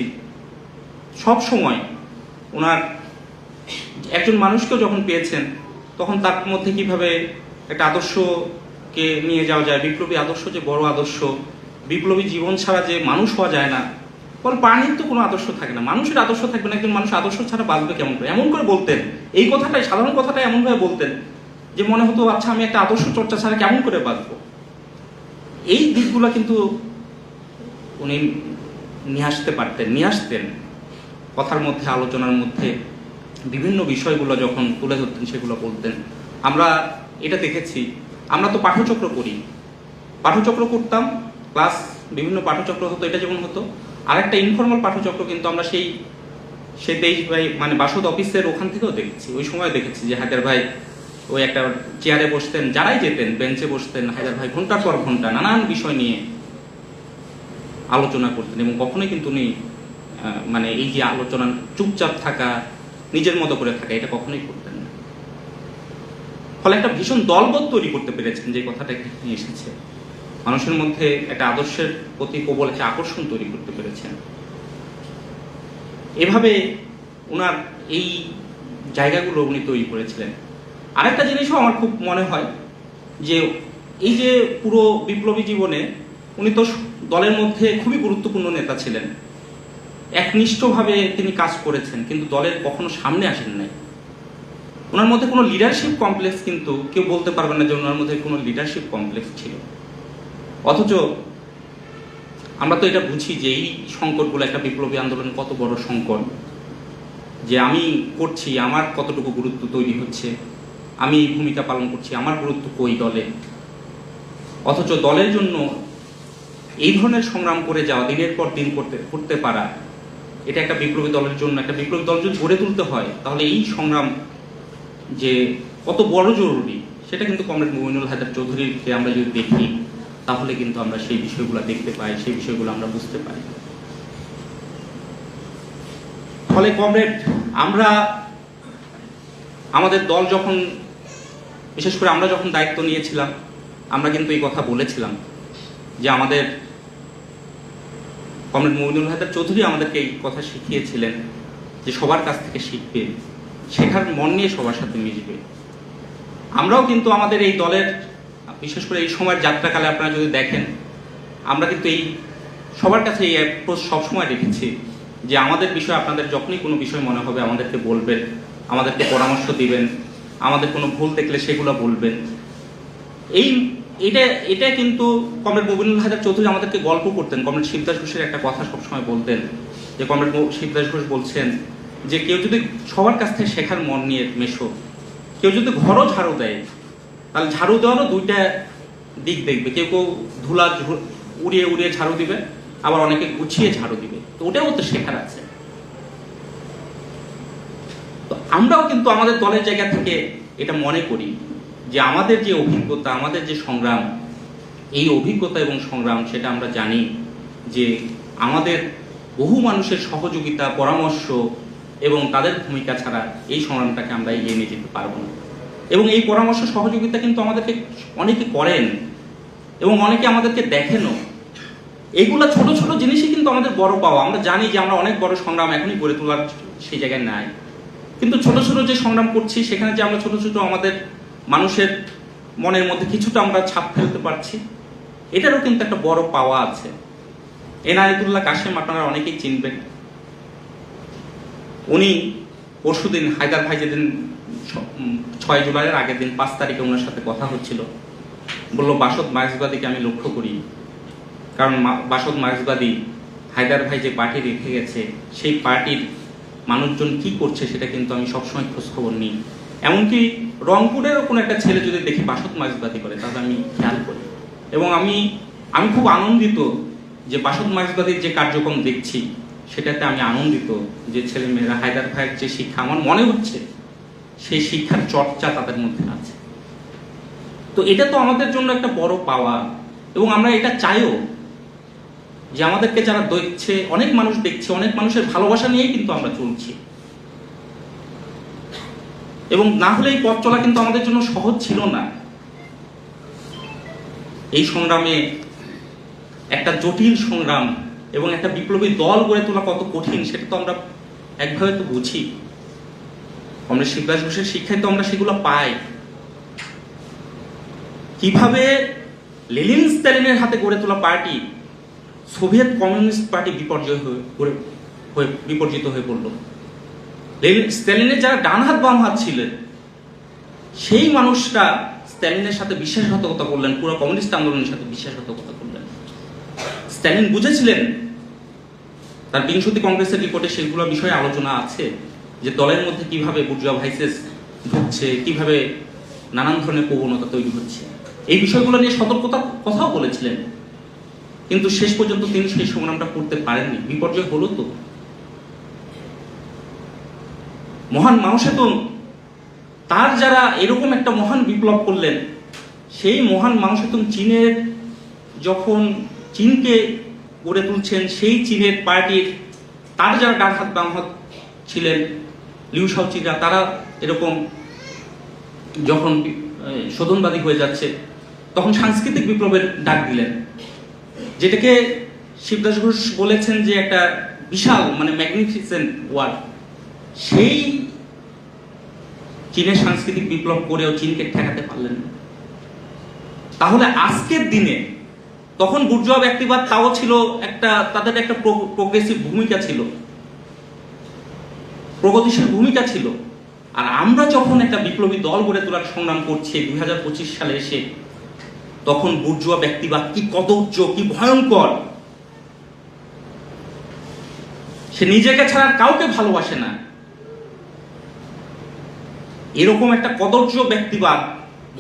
সব সময় ওনার একজন মানুষকেও যখন পেয়েছেন তখন তার মধ্যে কিভাবে একটা আদর্শকে নিয়ে যাওয়া যায়, বিপ্লবী আদর্শ যে বড় আদর্শ, বিপ্লবী জীবন ছাড়া যে মানুষ হওয়া যায় না, কারণ প্রাণীর তো কোনো আদর্শ থাকে না, মানুষের আদর্শ থাকবে না। একজন মানুষ আদর্শ ছাড়া বাঁচবে কেমন করে? এমন করে বলতেন, এই কথাটাই, সাধারণ কথাটাই এমনভাবে বলতেন যে মনে হতো আচ্ছা আমি একটা আদর্শ চর্চা ছাড়া কেমন করে বাঁচবো। এই দিকগুলো কিন্তু উনি নিয়ে আসতেন কথার মধ্যে, আলোচনার মধ্যে বিভিন্ন বিষয়গুলো যখন তুলে ধরতেন সেগুলো বলতেন। আমরা এটা দেখেছি, আমরা তো পাঠচক্র করতাম, ক্লাস বিভিন্ন পাঠচক্র হতো, এটা যেমন হতো। আর একটা ইনফর্মাল পাঠচক্র কিন্তু আমরা সেই 23 ভাই মানে বাসদ অফিসের ওখান থেকেও দেখেছি, ওই সময় দেখেছি যে হায়দার ভাই ওই একটা চেয়ারে বসতেন, যারাই যেতেন বেঞ্চে বসতেন, হায়দার ভাই ঘন্টার পর ঘন্টা নানান বিষয় নিয়ে আলোচনা করতেন। এবং কখনোই কিন্তু উনি মানে এই যে আলোচনা, চুপচাপ থাকা, নিজের মতো করে থাকা, এটা কখনোই করতেন না। ফলে একটা ভীষণ দলবদ্ধ তৈরি করতে পেরেছেন, যে কথাটা এখানে এসেছে, মানুষের মধ্যে একটা আদর্শের প্রতি প্রবল একটা আকর্ষণ তৈরি করতে পেরেছেন। এভাবে ওনার এই জায়গাগুলো উনি তৈরি করেছিলেন। আরেকটা জিনিসও আমার খুব মনে হয় যে এই যে পুরো বিপ্লবী জীবনে উনি তো দলের মধ্যে খুবই গুরুত্বপূর্ণ নেতা ছিলেন, একনিষ্ঠভাবে তিনি কাজ করেছেন, কিন্তু দলের কখনো সামনে আসেন নাই। ওনার মধ্যে কোনো লিডারশিপ কমপ্লেক্স কিন্তু কেউ বলতে পারবে না যে ওনার মধ্যে কোনো লিডারশিপ কমপ্লেক্স ছিল। অথচ আমরা তো এটা বুঝি যে এই সংকটগুলো, একটা বিপ্লবী আন্দোলন কত বড় সংকট, যে আমি করছি, আমার কতটুকু গুরুত্ব তৈরি হচ্ছে, আমি ভূমিকা পালন করছি, আমার গুরুত্ব কই দলে। অথচ দলের জন্য এই ধরনের সংগ্রাম করে যাওয়া, দিনের পর দিন করতে পারা, এটা একটা বিপ্লবী দলের জন্য, একটা বিপ্লবী দল যদি গড়ে তুলতে হয় তাহলে এই সংগ্রাম যে কত বড় জরুরি, সেটা কিন্তু কমরেড মুমিনুল হায়দার চৌধুরীকে আমরা যদি দেখি তাহলে কিন্তু আমরা সেই বিষয়গুলো দেখতে পাই, সেই বিষয়গুলো আমরা বুঝতে পারি। ফলে কমরেড, আমরা আমাদের দল যখন, বিশেষ করে আমরা যখন দায়িত্ব নিয়েছিলাম, আমরা কিন্তু এই কথা বলেছিলাম যে আমাদের কমরেড মুমিনুল হায়দার চৌধুরী আমাদেরকে এই কথা শিখিয়েছিলেন যে সবার কাছ থেকে শিখবে, শেখার মন নিয়ে সবার সাথে মিশবে। আমরাও কিন্তু আমাদের এই দলের, বিশেষ করে এই সময়ের যাত্রাকালে আপনারা যদি দেখেন, আমরা কিন্তু এই সবার কাছে এই অ্যাপ্রোচ সবসময় রেখেছি যে আমাদের বিষয়ে আপনাদের যখনই কোনো বিষয় মনে হবে আমাদেরকে বলবেন, আমাদেরকে পরামর্শ দিবেন, আমাদের কোনো ভুল দেখলে সেগুলো বলবেন। এটা কিন্তু কমরেড মুমিনুল হায়দার চৌধুরী আমাদেরকে গল্প করতেন। কমরেড শিবদাস ঘোষের একটা কথা সবসময় বলতেন, যে কমরেড শিবদাস ঘোষ বলছেন যে কেউ যদি সবার কাছ থেকে শেখার মন নিয়ে মেশো, কেউ যদি ঘরও ঝাড়ু দেয় তাহলে ঝাড়ু দেওয়ারও দুইটা দিক দেখবে, কেউ কেউ ধুলা উড়িয়ে উড়িয়ে ঝাড়ু দিবে, আবার অনেকে গুছিয়ে ঝাড়ু দিবে, তো ওটাও তো শেখার আছে। তো আমরাও কিন্তু আমাদের দলের জায়গা থেকে এটা মনে করি যে আমাদের যে অভিজ্ঞতা, আমাদের যে সংগ্রাম, এই অভিজ্ঞতা এবং সংগ্রাম, সেটা আমরা জানি যে আমাদের বহু মানুষের সহযোগিতা, পরামর্শ এবং তাদের ভূমিকা ছাড়া এই সংগ্রামটাকে আমরা এগিয়ে নিয়ে যেতে পারবো না। এবং এই পরামর্শ সহযোগিতা কিন্তু আমাদেরকে অনেকে করেন এবং অনেকে আমাদেরকে দেখেনও। এইগুলা ছোট ছোট জিনিসই কিন্তু আমাদের বড় পাওয়া। আমরা জানি যে আমরা অনেক বড় সংগ্রাম এখনই গড়ে তোলার সেই জায়গায় নাই, কিন্তু ছোট ছোট যে সংগ্রাম করছি সেখানে যে আমরা ছোট ছোট আমাদের মানুষের মনের মধ্যে কিছুটা আমরা ছাপ ফেলতে পারছি, এটারও কিন্তু একটা বড় পাওয়া আছে। এনায়েতুল্লাহ কাশেম আপনারা অনেকেই চিনবেন। উনি পরশুদিন হায়দার ভাই যেদিন 6 জুলাইয়ের আগের দিন 5 তারিখে ওনার সাথে কথা হচ্ছিল, বললো বাসদ মার্ক্সবাদীকে আমি লক্ষ্য করি, কারণ বাসদ মার্ক্সবাদী হায়দার ভাই যে পার্টি রেখে গেছে সেই পার্টির মানুষজন কি করছে সেটা কিন্তু আমি সবসময় খোঁজ খবর নিই। এমনকি রংপুরেরও কোনো একটা ছেলে যদি দেখি বাসদ মার্ক্সবাদী করে তাহলে আমি খেয়াল করি। এবং আমি খুব আনন্দিত যে বাসদ মার্ক্সবাদীর যে কার্যক্রম দেখছি সেটাতে আমি আনন্দিত যে ছেলে মেয়েরা হায়দার ভাইয়ের যে শিক্ষা, আমার মনে হচ্ছে সেই শিক্ষার চর্চা তাদের মধ্যে আছে। তো এটা তো আমাদের জন্য একটা বড় পাওয়া, এবং আমরা এটা চাইও যে আমাদেরকে যারা দেখছে, অনেক মানুষ দেখছে, অনেক মানুষের ভালোবাসা নিয়েই কিন্তু আমরা চলছি। এবং না হলে এই পথ চলা কিন্তু আমাদের জন্য সহজ ছিল না। এই সংগ্রামে একটা জটিল সংগ্রাম এবং একটা বিপ্লবী দল গড়ে তোলা কত কঠিন সেটা তো আমরা একভাবে তো বুঝি। আমরা শিবদাস ঘোষের শিক্ষায় তো আমরা সেগুলো পাই। কিভাবে লেনিন স্ট্যালিনের হাতে গড়ে তোলা পার্টি সোভিয়েত কমিউনিস্ট পার্টি বিপর্যিত হয়ে পড়ল। স্ট্যালিনের যারা ডান হাত বাম হাত ছিলেন সেই মানুষরা স্ট্যালিনের সাথে বিশ্বাসঘাতকতা করলেন, পুরো কমিউনিস্ট আন্দোলনের সাথে বিশ্বাসঘাতকতা করলেন। স্ট্যালিন বুঝেছিলেন, তার বিংশতি কংগ্রেসের রিপোর্টে সেগুলো বিষয়ে আলোচনা আছে, যে দলের মধ্যে কিভাবে বুর্জোয়া ভাইসেস ঢুকছে, কিভাবে নানান ধরনের প্রবণতা তৈরি হচ্ছে, এই বিষয়গুলো নিয়ে সতর্কতা কথাও বলেছিলেন। কিন্তু শেষ পর্যন্ত তিনি সেই সংগ্রামটা করতে পারেননি, বিপর্যয় হলো। তো মহান মাও সেতুং তার যারা এরকম একটা মহান বিপ্লব করলেন, সেই মহান মাও সেতুং চীনের যখন চীনকে গড়ে তুলছেন, সেই চীনের পার্টির তার যারা ডান হাত বাম হাত ছিলেন লিউ শাওচিরা, তারা এরকম যখন শোধনবাদী হয়ে যাচ্ছে তখন সাংস্কৃতিক বিপ্লবের ডাক দিলেন, যেটাকে শিবদাস ঘোষ বলেছেন যে একটা বিশাল ম্যাগনিফিসেন্ট ওয়ার্ড। সেই চীনের সাংস্কৃতিক বিপ্লব করেও চীনকে ঠেকাতে পারলেন না। তাহলে আজকের দিনে তখন বুর্জোয়া ব্যক্তিবাদ তাও ছিল একটা, তাদের একটা প্রোগ্রেসিভ ভূমিকা ছিল, প্রগতিশীল ভূমিকা ছিল। আর আমরা যখন একটা বিপ্লবী দল গড়ে তোলার সংগ্রাম করছি 2025 সালে এসে, তখন বুর্জোয়া ব্যক্তিবাদ কি কদর্য, কি ভয়ঙ্কর, সে নিজেকে ছাড়া কাউকে ভালোবাসে না। এরকম একটা কদর্য ব্যক্তিবাদ,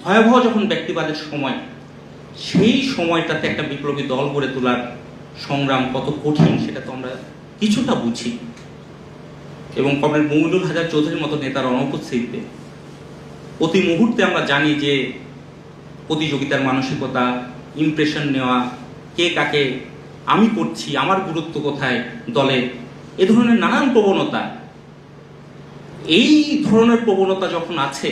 ভয়াবহ যখন ব্যক্তিবাদের সময়, সেই সময়টাতে একটা বিপ্লবী দল গড়ে তোলার সংগ্রাম কত কঠিন সেটা তো আমরা কিছুটা বুঝি। এবং কমরেড মমিনুল হাজার চৌধুরীর মতো নেতার অনুপস্থিতিতে প্রতি মুহূর্তে আমরা জানি যে প্রতিযোগিতার মানসিকতা, ইমপ্রেশন নেওয়া, কে কাকে আমি করছি, আমার গুরুত্ব কোথায় দলে, এ ধরনের নানান প্রবণতা, এই ধরনের প্রবণতা যখন আছে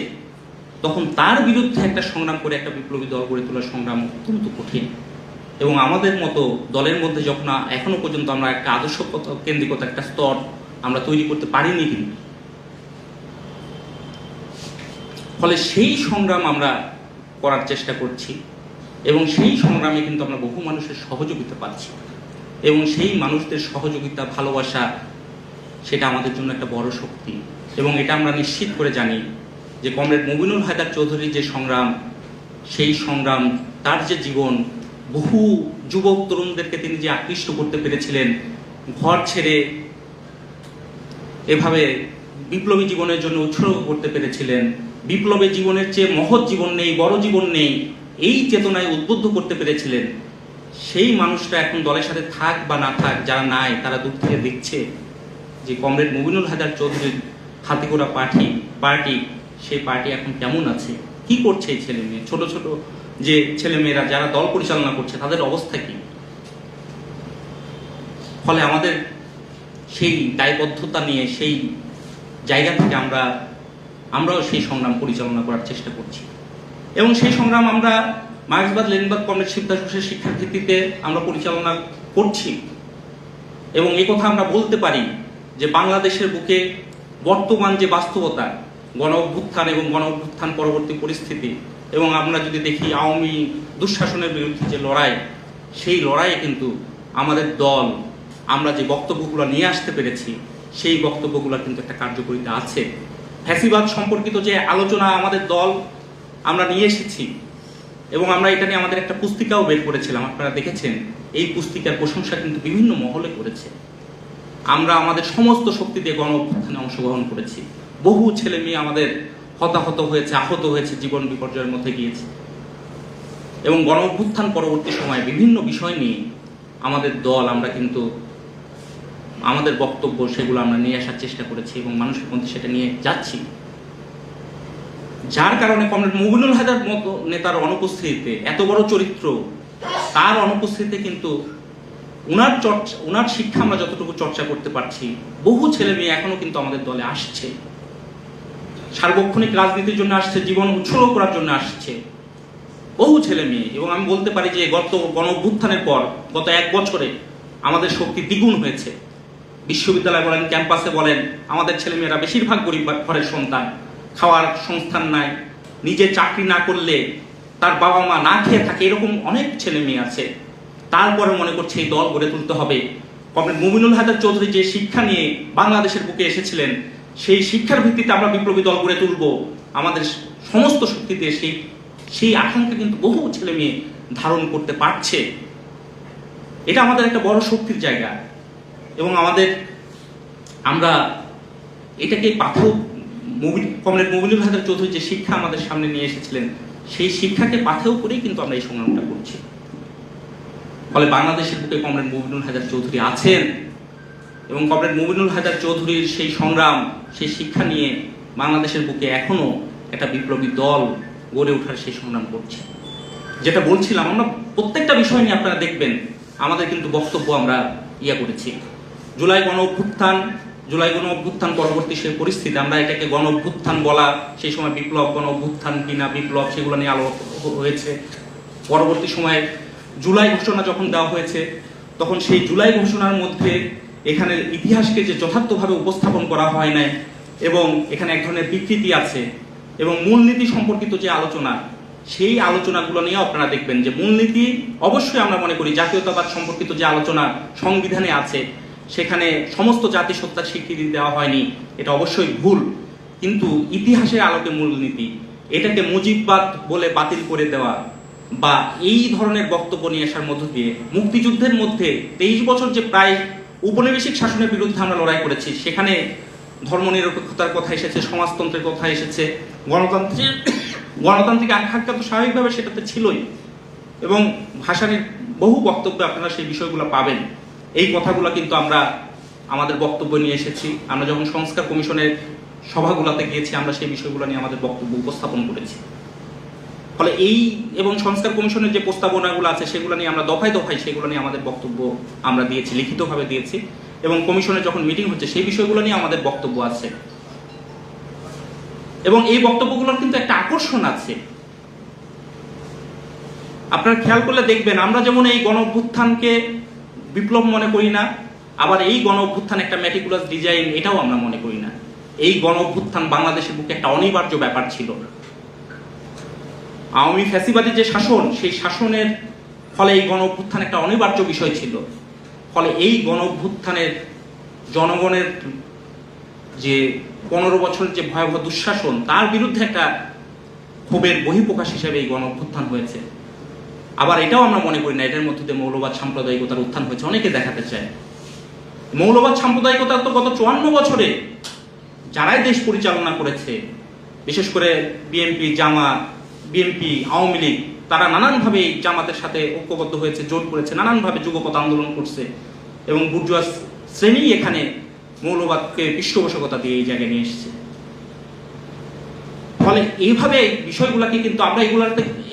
তখন তার বিরুদ্ধে একটা সংগ্রাম করে একটা বিপ্লবী দল গড়ে তোলার সংগ্রাম অত্যন্ত কঠিন। এবং আমাদের মতো দলের মধ্যে যখন এখনো পর্যন্ত আমরা একটা আদর্শ কেন্দ্রিকতা একটা স্তর আমরা তৈরি করতে পারিনি, কিন্তু ফলে সেই সংগ্রাম আমরা করার চেষ্টা করছি এবং সেই সংগ্রামে কিন্তু আমরা বহু মানুষের সহযোগিতা পাচ্ছি এবং সেই মানুষদের সহযোগিতা, ভালোবাসা, সেটা আমাদের জন্য একটা বড় শক্তি। এবং এটা আমরা নিশ্চিত করে জানি যে কমরেড মমিনুল হায়দার চৌধুরীর যে সংগ্রাম, সেই সংগ্রাম, তার যে জীবন, বহু যুবক তরুণদেরকে তিনি যে আকৃষ্ট করতে পেরেছিলেন, ঘর ছেড়ে এভাবে বিপ্লবী জীবনের জন্য উৎসর্গ করতে পেরেছিলেন, বিপ্লবী জীবনের চেয়ে মহৎ জীবন নেই, বড় জীবন নেই, এই চেতনায় উদ্বুদ্ধ করতে পেরেছিলেন। সেই মানুষটা এখন দলের সাথে থাক বা না থাক, যারা নাই তারা দূর থেকে দেখছে যে কমরেড মমিনুল হায়দার চৌধুরীর হাতে গোড়া পার্টি সেই পার্টি এখন কেমন আছে, কি করছে এই ছেলে মেয়ে, ছোট ছোট যে ছেলে মেয়েরা যারা দল পরিচালনা করছে তাদের অবস্থা কি। ফলে আমাদের সেই দায়বদ্ধতা নিয়ে সেই জায়গা থেকে আমরাও সেই সংগ্রাম পরিচালনা করার চেষ্টা করছি এবং সেই সংগ্রাম আমরা মার্ক্সবাদ লেনিনবাদ কমরেড শিবদাস ঘোষের শিক্ষার ভিত্তিতে আমরা পরিচালনা করছি। এবং এই কথা আমরা বলতে পারি যে বাংলাদেশের বুকে বর্তমান যে বাস্তবতা, গণ অভ্যুত্থান এবং গণ অভ্যুত্থান পরবর্তী পরিস্থিতি, এবং আমরা যদি দেখি আওয়ামী দুঃশাসনের বিরুদ্ধে যে লড়াই, সেই লড়াইয়ে কিন্তু আমাদের দল, আমরা যে বক্তব্যগুলো নিয়ে আসতে পেরেছি, সেই বক্তব্যগুলো কিন্তু একটা কার্যকরিতা আছে। ফ্যাসিবাদ সম্পর্কিত যে আলোচনা আমাদের দল আমরা নিয়ে এসেছি এবং আমরা এটা নিয়ে আমাদের একটা পুস্তিকাও বের করেছিলাম, আপনারা দেখেছেন। এই পুস্তিকার প্রশংসা কিন্তু বিভিন্ন মহলে করেছে। আমরা আমাদের সমস্ত শক্তি দিয়ে গণ অভ্যুত্থানে অংশগ্রহণ করেছি। বহু ছেলে মেয়ে আমাদের হতাহত হয়েছে, আহত হয়েছে, জীবন বিপর্যয়ের মধ্যে গিয়েছে। এবং গণ অভ্যুত্থান পরবর্তী সময়ে বিভিন্ন বিষয় নিয়ে আমাদের দল, আমরা কিন্তু আমাদের বক্তব্য সেগুলো আমরা নিয়ে আসার চেষ্টা করেছি এবং মানুষের মধ্যে সেটা নিয়ে যাচ্ছি। যার কারণে কমরেড মমিনুল হায়দার মতো নেতার অনুপস্থিতিতে, এত বড় চরিত্র, তার অনুপস্থিতিতে কিন্তু উনার শিক্ষা আমরা যতটুকু চর্চা করতে পারছি, বহু ছেলে মেয়ে এখনো কিন্তু আমাদের দলে আসছে, সার্বক্ষণিক রাজনীতির জন্য আসছে, জীবন উৎসর্গ করার জন্য আসছে। বহু ছেলে মেয়ে, এবং আমি বলতে পারি যে গত গণ অভ্যুত্থানের পর গত 1 বছরে আমাদের শক্তি দ্বিগুণ হয়েছে। বিশ্ববিদ্যালয় বলেন, ক্যাম্পাসে বলেন, আমাদের ছেলেমেয়েরা বেশিরভাগ গরিব ঘরের সন্তান, খাওয়ার সংস্থান নাই, নিজে চাকরি না করলে তার বাবা মা না খেয়ে থাকে, এরকম অনেক ছেলে মেয়ে আছে। তারপরে মনে করছে এই দল গড়ে তুলতে হবে। কমরেড মুমিনুল হায়দার চৌধুরী যে শিক্ষা নিয়ে বাংলাদেশের বুকে এসেছিলেন, সেই শিক্ষার ভিত্তিতে আমরা বিপ্লবী দল গড়ে তুলব আমাদের সমস্ত শক্তিতে, সেই আকাঙ্ক্ষা কিন্তু বহু ছেলে মেয়ে ধারণ করতে পারছে। এটা আমাদের একটা বড় শক্তির জায়গা, এবং আমরা এটাকে পাথেও কমরেড মুমিনুল হায়দার চৌধুরী যে শিক্ষা আমাদের সামনে নিয়ে এসেছিলেন, সেই শিক্ষাকে পাথেও করেই কিন্তু আমরা এই সংগ্রামটা করছি। ফলে বাংলাদেশের বুকে কমরেড মুমিনুল হায়দার চৌধুরী আছেন, এবং কমরেড মুমিনুল হায়দার চৌধুরীর সেই সংগ্রাম, সেই শিক্ষা নিয়ে বাংলাদেশের বুকে এখনো একটা বিপ্লবী দল গড়ে ওঠার সেই সংগ্রাম করছে। যেটা বলছিলাম, আমরা প্রত্যেকটা বিষয় নিয়ে আপনারা দেখবেন আমাদের কিন্তু বক্তব্য আমরা করেছি। জুলাই গণ অভ্যুত্থান পরবর্তী সেই পরিস্থিতি, আমরা এটাকে গণ অভ্যুত্থান বলা, সেই সময় বিপ্লব, গণ অভ্যুত্থান কিনা বিপ্লব, সেগুলো নিয়ে আলোচনা হয়েছে। পরবর্তী সময়ে জুলাই ঘোষণা যখন দেওয়া হয়েছে, তখন সেই জুলাই ঘোষণার মধ্যে এখানে ইতিহাসকে যে যথার্থভাবে উপস্থাপন করা হয় নাই, এবং এখানে এক ধরনের বিকৃতি আছে, এবং মূলনীতি সম্পর্কিত যে আলোচনা, সেই আলোচনাগুলো নিয়ে আপনারা দেখবেন যে মূলনীতি অবশ্যই আমরা মনে করি জাতীয়তাবাদ সম্পর্কিত যে আলোচনা সংবিধানে আছে, সেখানে সমস্ত জাতিসত্তার স্বীকৃতি দেওয়া হয়নি, এটা অবশ্যই ভুল। কিন্তু ইতিহাসের আলোকে মূলনীতি, এটাকে মুজিববাদ বলে বাতিল করে দেওয়া বা এই ধরনের বক্তব্য নিয়ে আসার মধ্য দিয়ে মুক্তিযুদ্ধের মধ্যে 23 বছর যে প্রায় উপনিবেশিক শাসনের বিরুদ্ধে আমরা লড়াই করেছি, সেখানে ধর্মনিরপেক্ষতার কথা এসেছে, সমাজতন্ত্রের কথা এসেছে, গণতান্ত্রিক আকাঙ্ক্ষা তো স্বাভাবিকভাবে সেটাতে ছিলই, এবং ভাষার বহু বক্তব্য আপনারা সেই বিষয়গুলো পাবেন। এই কথাগুলো কিন্তু আমরা আমাদের বক্তব্য নিয়ে এসেছি। আমরা যখন সংস্কার কমিশনের সভাগুলোতে গিয়েছি, আমরা সেই বিষয়গুলো নিয়ে আমাদের বক্তব্য উপস্থাপন করেছি। ফলে এবং সংস্কার কমিশনের যে প্রস্তাবনাগুলো আছে, সেগুলো নিয়ে আমরা দফায় দফায় সেগুলো নিয়ে আমাদের বক্তব্য আমরা দিয়েছি, লিখিতভাবে দিয়েছি, এবং কমিশনের যখন মিটিং হচ্ছে সেই বিষয়গুলো নিয়ে আমাদের বক্তব্য আছে। এবং এই বক্তব্যগুলোর কিন্তু একটা আকর্ষণ আছে। আপনারা খেয়াল করলে দেখবেন, আমরা যেমন এই গণ অভ্যুত্থানকে বিপ্লব মনে করি না, আবার এই গণ অভ্যুত্থান একটা ম্যাটিকুলাস ডিজাইন, এটাও আমরা মনে করি না। এই গণ অভ্যুত্থান বাংলাদেশের বুকে একটা অনিবার্য ব্যাপার ছিল। আওয়ামী ফ্যাসিবাদী যে শাসন, সেই শাসনের ফলে এই গণ অভ্যুত্থান একটা অনিবার্য বিষয় ছিল। ফলে এই গণ অভ্যুত্থানের জনগণের যে 15 বছরের যে ভয়াবহ দুঃশাসন, তার বিরুদ্ধে একটা ক্ষোভের বহিঃপ্রকাশ হিসেবে এই গণ অভ্যুত্থান হয়েছে। আবার এটাও আমরা মনে করি না এটার মধ্যে দিয়ে মৌলবাদ সাম্প্রদায়িকতার উত্থান হয়েছে। অনেকে দেখাতে চায় মৌলবাদ সাম্প্রদায়িকতা তো গত 54 বছরে যারাই দেশ পরিচালনা করেছে, বিশেষ করে বিএনপি, আওয়ামী লীগ, তারা নানানভাবে জামাতের সাথে ঐক্যবদ্ধ হয়েছে, জোট করেছে, নানানভাবে যুগপৎ আন্দোলন করছে, এবং বুর্জোয়া শ্রেণী এখানে মৌলবাদকে পৃষ্ঠপোষকতা দিয়ে এই জায়গায় নিয়ে এসেছে। ফলে এইভাবে বিষয়গুলোকে কিন্তু আমরা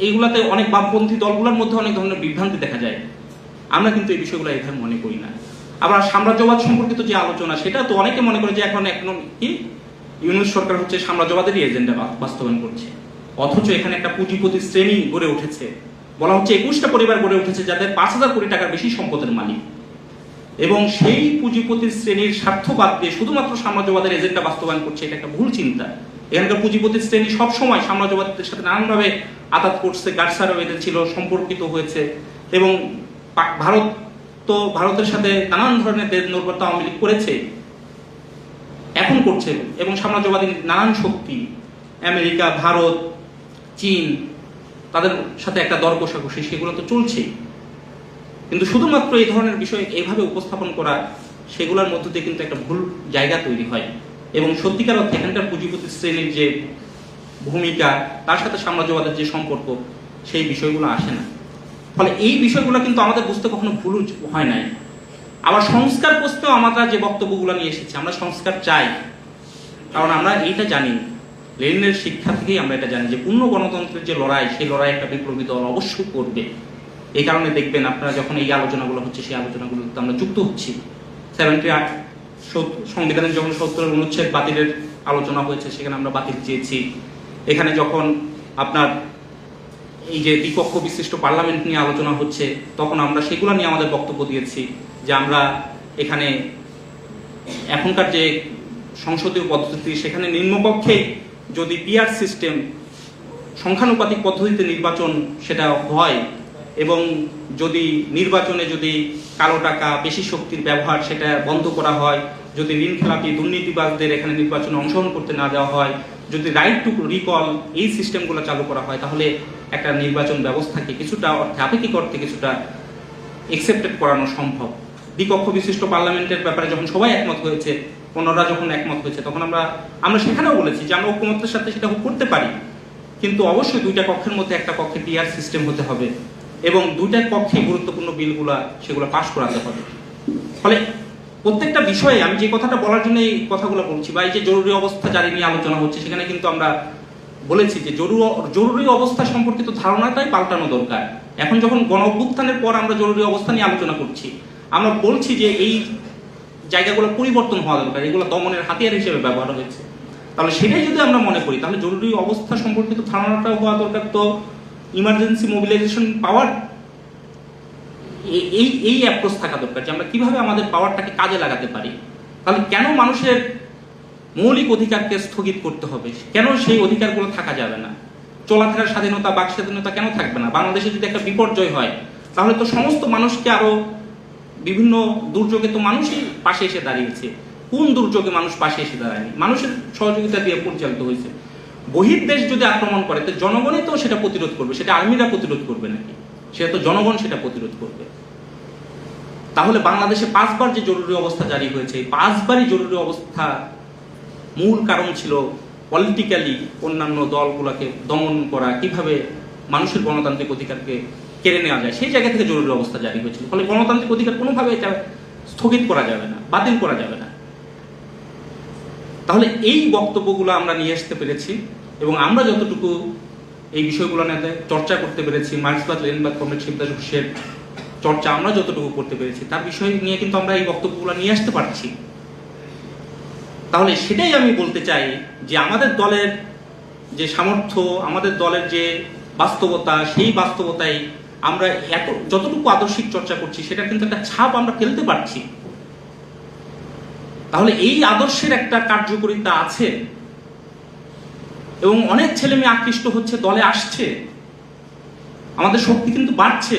এইগুলাতে অনেক বামপন্থী দলগুলোর মধ্যে অনেক ধরনের বিভ্রান্তি দেখা যায়। আমরা কিন্তু এই বিষয়গুলো এইভাবে মনে করি না। আবার সাম্রাজ্যবাদ সম্পর্কিত যে আলোচনা, সেটা তো অনেকে মনে করে যে এখন কি ইউনূস সরকার হচ্ছে সাম্রাজ্যবাদেরই এজেন্ডা বাস্তবায়ন করছে, অথচ এখানে একটা পুঁজিপতি শ্রেণী গড়ে উঠেছে। বলা হচ্ছে 21টা পরিবার গড়ে উঠেছে যাদের 5,000 কোটি টাকার বেশি সম্পদের মালিক, এবং সেই পুঁজিপতির শ্রেণীর স্বার্থ বাদ দিয়ে শুধুমাত্র সাম্রাজ্যবাদের এজেন্ডা বাস্তবায়ন করছে। এটা একটা ভুল চিন্তা। এখানকার পুঁজিপতির শ্রেণী সবসময় সাম্রাজ্যবাদের সাথে নানানভাবে আঘাত করছে, গার্সারও এদের ছিল, সম্পর্কিত হয়েছে, এবং ভারতের সাথে নানান ধরনের নির্ভরতা আওয়ামী লীগ করেছে, এখন করছে, এবং সাম্রাজ্যবাদী নানান শক্তি আমেরিকা, ভারত, চীন, তাদের সাথে একটা দর কষাকষি সেগুলো তো চলছেই। কিন্তু শুধুমাত্র এই ধরনের বিষয় এইভাবে উপস্থাপন করা, সেগুলোর মধ্যে দিয়ে কিন্তু একটা ভুল জায়গা তৈরি হয়, এবং সত্যিকার অর্থে এখানকার পুঁজিপতি শ্রেণীর যে ভূমিকা, তার সাথে সাম্রাজ্যবাদের যে সম্পর্ক, সেই বিষয়গুলো আসে না। ফলে এই বিষয়গুলো কিন্তু আমাদের বুঝতে কখনো ভুল হয় নাই। আবার সংস্কার প্রশ্নেও আমরা যে বক্তব্যগুলো নিয়ে এসেছি, আমরা সংস্কার চাই, কারণ আমরা এইটা জানি, লেনিনের শিক্ষা থেকেই আমরা এটা জানি যে পূর্ণ গণতন্ত্রের যে লড়াই, সেই লড়াই একটা বিপ্লবী দল অবশ্যই করবে। এই কারণে দেখবেন আপনারা যখন এই আলোচনাগুলো হচ্ছে, সেই আলোচনাগুলোতে আমরা যুক্ত হচ্ছি। 78 সংবিধানের যখন 70 অনুচ্ছেদ বাতিলের আলোচনা হয়েছে, সেখানে আমরা বাতিল চেয়েছি। এখানে যখন আপনার এই যে দ্বিকক্ষ বিশিষ্ট পার্লামেন্ট নিয়ে আলোচনা হচ্ছে, তখন আমরা সেগুলো নিয়ে আমাদের বক্তব্য দিয়েছি যে আমরা এখানে এখনকার যে সংসদীয় পদ্ধতি সেখানে নিম্নকক্ষে যদি পিআর সিস্টেম সংখ্যানুপাতিক পদ্ধতিতে নির্বাচন সেটা হয় এবং যদি নির্বাচনে যদি কালো টাকা বেশি শক্তির ব্যবহার সেটা বন্ধ করা হয়, যদি ঋণ খেলাপি দুর্নীতিবাজদের এখানে নির্বাচনে অংশগ্রহণ করতে না দেওয়া হয়, যদি রাইট টু রিকল এই সিস্টেমগুলো চালু করা হয়, তাহলে একটা নির্বাচন ব্যবস্থাকে কিছুটা অর্থে আপেক্ষিক অর্থে কিছুটা একসেপ্টেড করানো সম্ভব। দ্বিকক্ষ বিশিষ্ট পার্লামেন্টের ব্যাপারে যখন সবাই একমত হয়েছে, অন্যরা যখন একমত হয়েছে, তখন আমরা সেখানেও বলেছি যে আমরা ঐক্যমত্যের সাথে সেটা করতে পারি, কিন্তু অবশ্যই দুইটা কক্ষের মধ্যে একটা কক্ষে পিআর সিস্টেম হতে হবে এবং দুইটা কক্ষে গুরুত্বপূর্ণ বিলগুলা সেগুলো পাশ করাতে হবে। ফলে প্রত্যেকটা বিষয়ে আমি যে কথাটা বলার জন্য এই কথাগুলো বলছি, বা এই যে জরুরি অবস্থা জারি নিয়ে আলোচনা হচ্ছে, সেখানে কিন্তু আমরা বলেছি যে জরুরি অবস্থা সম্পর্কিত ধারণাটাই পাল্টানো দরকার। এখন যখন গণ অভ্যুত্থানের পর আমরা জরুরি অবস্থা নিয়ে আলোচনা করছি, আমরা বলছি যে এই জায়গাগুলো পরিবর্তন হওয়া দরকার, এগুলো দমনের হাতিয়ার হিসেবে ব্যবহার হয়েছে। তাহলে সেটাই যদি আমরা মনে করি, তাহলে জরুরি অবস্থা সম্পর্কিত ধারণাটাও হওয়া দরকার তো ইমার্জেন্সি মোবিলাইজেশন পাওয়ার এই অ্যাপ্রোচ থাকা দরকার যে আমরা কিভাবে আমাদের পাওয়ারটাকে কাজে লাগাতে পারি। তাহলে কেন মানুষের মৌলিক অধিকারকে স্থগিত করতে হবে? কেন সেই অধিকারগুলো থাকা যাবে না? চলাফেরার স্বাধীনতা, বাক স্বাধীনতা কেন থাকবে না? বাংলাদেশে যদি একটা বিপর্যয় হয়, তাহলে তো সমস্ত মানুষকে আরো বিভিন্ন দুর্যোগে তো মানুষই পাশে এসে দাঁড়িয়েছে। কোন দুর্যোগে মানুষ পাশে এসে দাঁড়ায়নি? মানুষের সহযোগিতা দিয়ে পরিচালিত হয়েছে। বহির্দেশ যদি আক্রমণ করে, তো জনগণই তো সেটা প্রতিরোধ করবে। সেটা আর্মিরা প্রতিরোধ করবে নাকি? সেটা তো জনগণ সেটা প্রতিরোধ করবে। তাহলে বাংলাদেশে 5 বার যে জরুরি অবস্থা জারি হয়েছে, এই 5 বারই জরুরি অবস্থা মূল কারণ ছিল পলিটিক্যালি অন্যান্য দলগুলোকে দমন করা, কিভাবে মানুষের গণতান্ত্রিক অধিকারকে কেড়ে নেওয়া যায়, সেই জায়গা থেকে জরুরি অবস্থা জারি হয়েছিল। ফলে গণতান্ত্রিক অধিকার কোনোভাবে এটা স্থগিত করা যাবে না, বাতিল করা যাবে না। তাহলে এই বক্তব্যগুলো আমরা নিয়ে আসতে পেরেছি এবং আমরা যতটুকু এই বিষয়গুলো নিয়ে চর্চা করতে পেরেছি, মার্ক্সবাদ লেনিনবাদ কমরেড শিবদাস ঘোষের চর্চা আমরা যতটুকু করতে পেরেছি, তার বিষয় নিয়ে কিন্তু আমরা এই বক্তব্যগুলো নিয়ে আসতে পারছি। তাহলে সেটাই আমি বলতে চাই যে আমাদের দলের যে সামর্থ্য, আমাদের দলের যে বাস্তবতা, সেই বাস্তবতায় আমরা যতটুকু আদর্শিক চর্চা করছি, সেটা কিন্তু একটা ছাপ আমরা ফেলতে পারছি। তাহলে এই আদর্শের একটা কার্যকারিতা আছে এবং অনেক ছেলে মেয়ে আকৃষ্ট হচ্ছে, দলে আসছে, আমাদের শক্তি কিন্তু বাড়ছে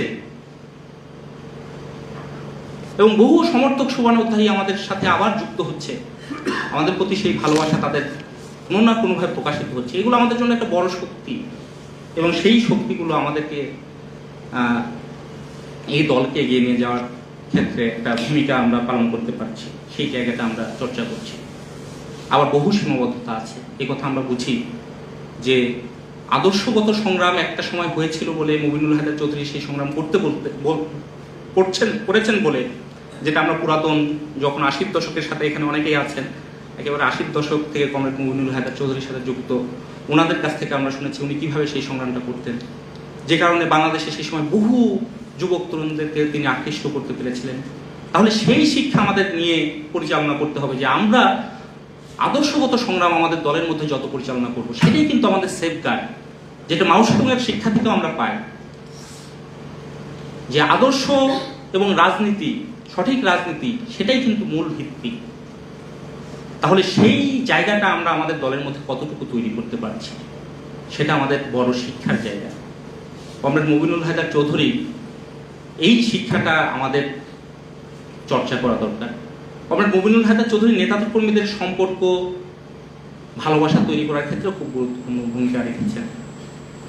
এবং বহু সমর্থক শুভানুধ্যায়ী আমাদের সাথে আবার যুক্ত হচ্ছে। আমাদের প্রতি সেই ভালোবাসা তাদের কোনো না কোনোভাবে প্রকাশিত হচ্ছে। এগুলো আমাদের জন্য একটা বড় শক্তি এবং সেই শক্তিগুলো আমাদেরকে এই দলকে এগিয়ে নিয়ে যাওয়ার ক্ষেত্রে একটা ভূমিকা আমরা পালন করতে পারছি। সেই জায়গাটা আমরা চর্চা করছি। আবার বহু সীমাবদ্ধতা আছে, এই কথা আমরা বুঝি যে আদর্শগত সংগ্রাম একটা সময় হয়েছিল বলে মুবিনুল হায়দার চৌধুরী সেই সংগ্রাম করেছেন বলে, যেটা আমরা পুরাতন যখন 80 দশকের সাথে এখানে অনেকেই আছেন, একেবারে 80 দশক থেকে কমরেড মুবিনুল হায়দার চৌধুরীর সাথে যুক্ত, ওনাদের কাছ থেকে আমরা শুনেছি উনি কিভাবে সেই সংগ্রামটা করতেন, যে কারণে বাংলাদেশে সেই সময় বহু যুবক তরুণদেরকে তিনি আকৃষ্ট করতে পেরেছিলেন। তাহলে সেই শিক্ষা আমাদের নিয়ে পরিচালনা করতে হবে যে আমরা আদর্শগত সংগ্রাম আমাদের দলের মধ্যে যত পরিচালনা করব, সেটাই কিন্তু আমাদের সেফগার্ড, যেটা মাও সেতুংয়ের শিক্ষা থেকেও আমরা পাই যে আদর্শ এবং রাজনীতি, সঠিক রাজনীতি, সেটাই কিন্তু মূল ভিত্তি। তাহলে সেই জায়গাটা আমরা আমাদের দলের মধ্যে কতটুকু তৈরি করতে পারছি, সেটা আমাদের বড় শিক্ষার জায়গা। কমরেড মুবিনুল হায়দার চৌধুরী এই শিক্ষাটা আমাদের চর্চা করা দরকার। কমরেড মুবিনুল হায়দার চৌধুরী নেতা কর্মীদের সম্পর্ক, ভালোবাসা তৈরি করার ক্ষেত্রে খুব গুরুত্বপূর্ণ ভূমিকা রেখেছেন।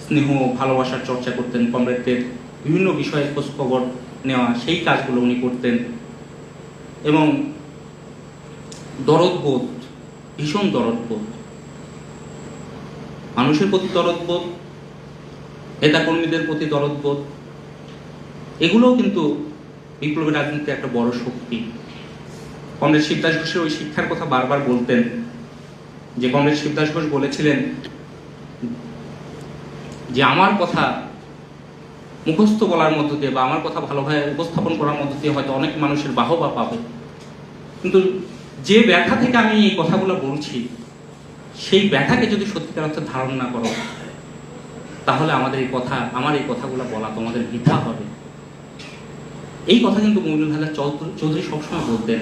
স্নেহ, ভালোবাসার চর্চা করতেন, কমরেডদের বিভিন্ন বিষয়ে খোঁজ খবর নেওয়া, সেই কাজগুলো উনি করতেন এবং দরদবোধ, ভীষণ দরদবোধ, মানুষের প্রতি দরদবোধ, নেতাকর্মীদের প্রতি দরদবোধ, এগুলোও কিন্তু বিপ্লবী রাজনীতির একটা বড় শক্তি। কমরেড শিবদাস ঘোষের ওই শিক্ষার কথা বারবার বলতেন, যে কমরেড শিবদাস ঘোষ বলেছিলেন যে আমার কথা মুখস্থ বলার মধ্য দিয়ে বা আমার কথা ভালোভাবে উপস্থাপন করার মধ্য দিয়ে হয়তো অনেক মানুষের বাহবা পাবে, কিন্তু যে ব্যথা থেকে আমি এই কথাগুলো বলছি, সেই ব্যথাকে যদি সত্যিকার অর্থে ধারণ না করো, তাহলে আমার এই কথাগুলো বলা তোমাদের বৃথা হবে। এই কথা কিন্তু মমিনুল হায়দার চৌধুরী সবসময় বলতেন।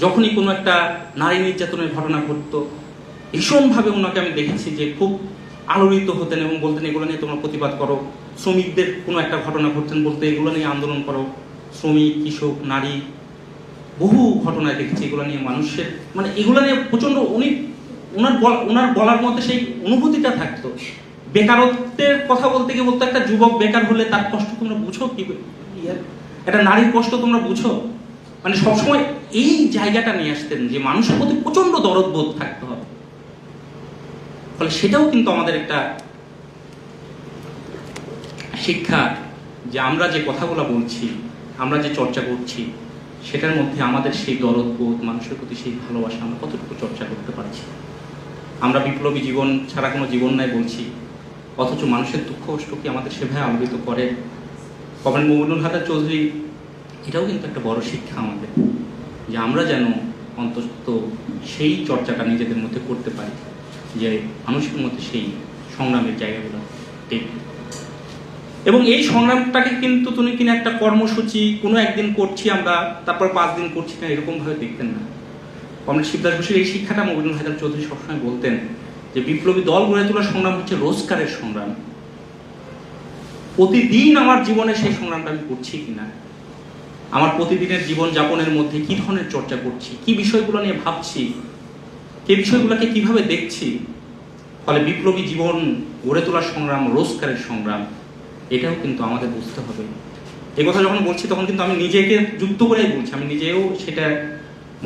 যখনই কোনো একটা নারী নির্যাতনের ঘটনা ঘটতো, ভীষণভাবে ওনাকে আমি দেখেছি যে খুব আলোড়িত হতেন এবং বলতেন এগুলো নিয়ে তোমরা প্রতিবাদ করো। শ্রমিকদের কোনো একটা ঘটনা ঘটতেন, বলতে এগুলো নিয়ে আন্দোলন করো। শ্রমিক, কৃষক, নারী, বহু ঘটনায় দেখেছি এগুলো নিয়ে মানুষের এগুলো নিয়ে প্রচন্ড ওনার বলার মধ্যে সেই অনুভূতিটা থাকতো। বেকারত্বের কথা বলতে গিয়ে বলতো একটা যুবক বেকার হলে তার কষ্ট তোমরা বুঝো কি, একটা নারীর কষ্ট তোমরা বুঝো। সবসময় এই জায়গাটা নিয়ে আসতেন যে মানুষের প্রতি প্রচন্ড দরদবোধ থাকতে হবে। ফলে সেটাও কিন্তু আমাদের একটা শিক্ষা যে আমরা যে কথাগুলো বলছি, আমরা যে চর্চা করছি, সেটার মধ্যে আমাদের সেই দরদবোধ, মানুষের প্রতি সেই ভালোবাসা আমরা কতটুকু চর্চা করতে পারছি। আমরা বিপ্লবী জীবন ছাড়া কোনো জীবন নাই বলছি, অথচ মানুষের দুঃখ কষ্ট কি আমাদের সেভাবে আলোকিত করে? কমরেড মমিনুল হায়দার চৌধুরী এটাও কিন্তু একটা বড় শিক্ষা আমাদের, যে আমরা যেন অন্তত সেই চর্চাটা নিজেদের মধ্যে করতে পারি, যে মানুষের মধ্যে সেই সংগ্রামের জায়গাগুলো দেখবে। এবং এই সংগ্রামটাকে কিন্তু তুমি কিনা একটা কর্মসূচি কোনো একদিন করছি আমরা, তারপর 5 দিন করছি না, এরকম ভাবে দেখতেন না। কমরেড শিবদাস ঘোষের এই শিক্ষাটা মমিনুল হায়দার চৌধুরী সবসময় বলতেন যে বিপ্লবী দল গড়ে তোলার সংগ্রাম হচ্ছে রোজগারের সংগ্রাম। প্রতিদিন আমার জীবনে সেই সংগ্রামটা আমি করছি কিনা, আমার প্রতিদিনের জীবন যাপনের মধ্যে কি ধরনের চর্চা করছি, কি বিষয়গুলো নিয়ে ভাবছি, কি বিষয়গুলোকে কিভাবে দেখছি। ফলে বিপ্লবী জীবন গড়ে তোলার সংগ্রাম রোজগারের সংগ্রাম, এটাও কিন্তু আমাদের বুঝতে হবে। এই কথা যখন বলছি তখন কিন্তু আমি নিজেকে যুক্ত করেই বলছি, আমি নিজেও সেটা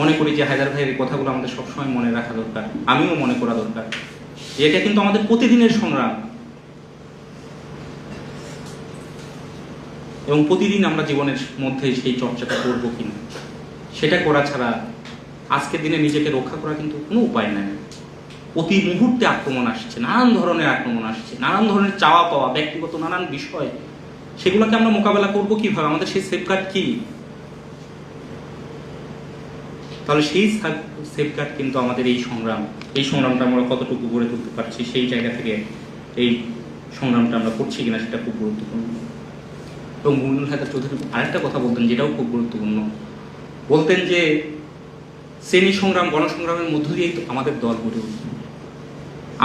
মনে করি যে হায়দার ভাইয়ের এই কথাগুলো আমাদের সবসময় মনে রাখা দরকার, আমিও মনে করা দরকার। এটা কিন্তু আমাদের প্রতিদিনের সংগ্রাম, এবং প্রতিদিন আমরা জীবনের মধ্যে সেই চর্চাটা করবো কিনা, সেটা করা ছাড়া আজকের দিনে নিজেকে রক্ষা করা কিন্তু কোনো উপায় নাই। প্রতি মুহূর্তে আক্রমণ আসছে, নানান ধরনের আক্রমণ আসছে, নানান ধরনের চাওয়া পাওয়া, ব্যক্তিগত নানান বিষয়, সেগুলোকে আমরা মোকাবেলা করবো কিভাবে? আমাদের সেই সেফগার্ড কি? তাহলে সেই সেফগার্ড কিন্তু আমাদের এই সংগ্রামটা আমরা কতটুকু গড়ে তুলতে পারছি, সেই জায়গা থেকে এই সংগ্রামটা আমরা করছি কিনা, সেটা খুব গুরুত্বপূর্ণ। এবং মমিনুল হায়দার চৌধুরী আরেকটা কথা বলতেন, যেটাও খুব গুরুত্বপূর্ণ। বলতেন যে শ্রেণী সংগ্রাম, গণসংগ্রামের মধ্য দিয়েই তো আমাদের দল গড়ে উঠবে।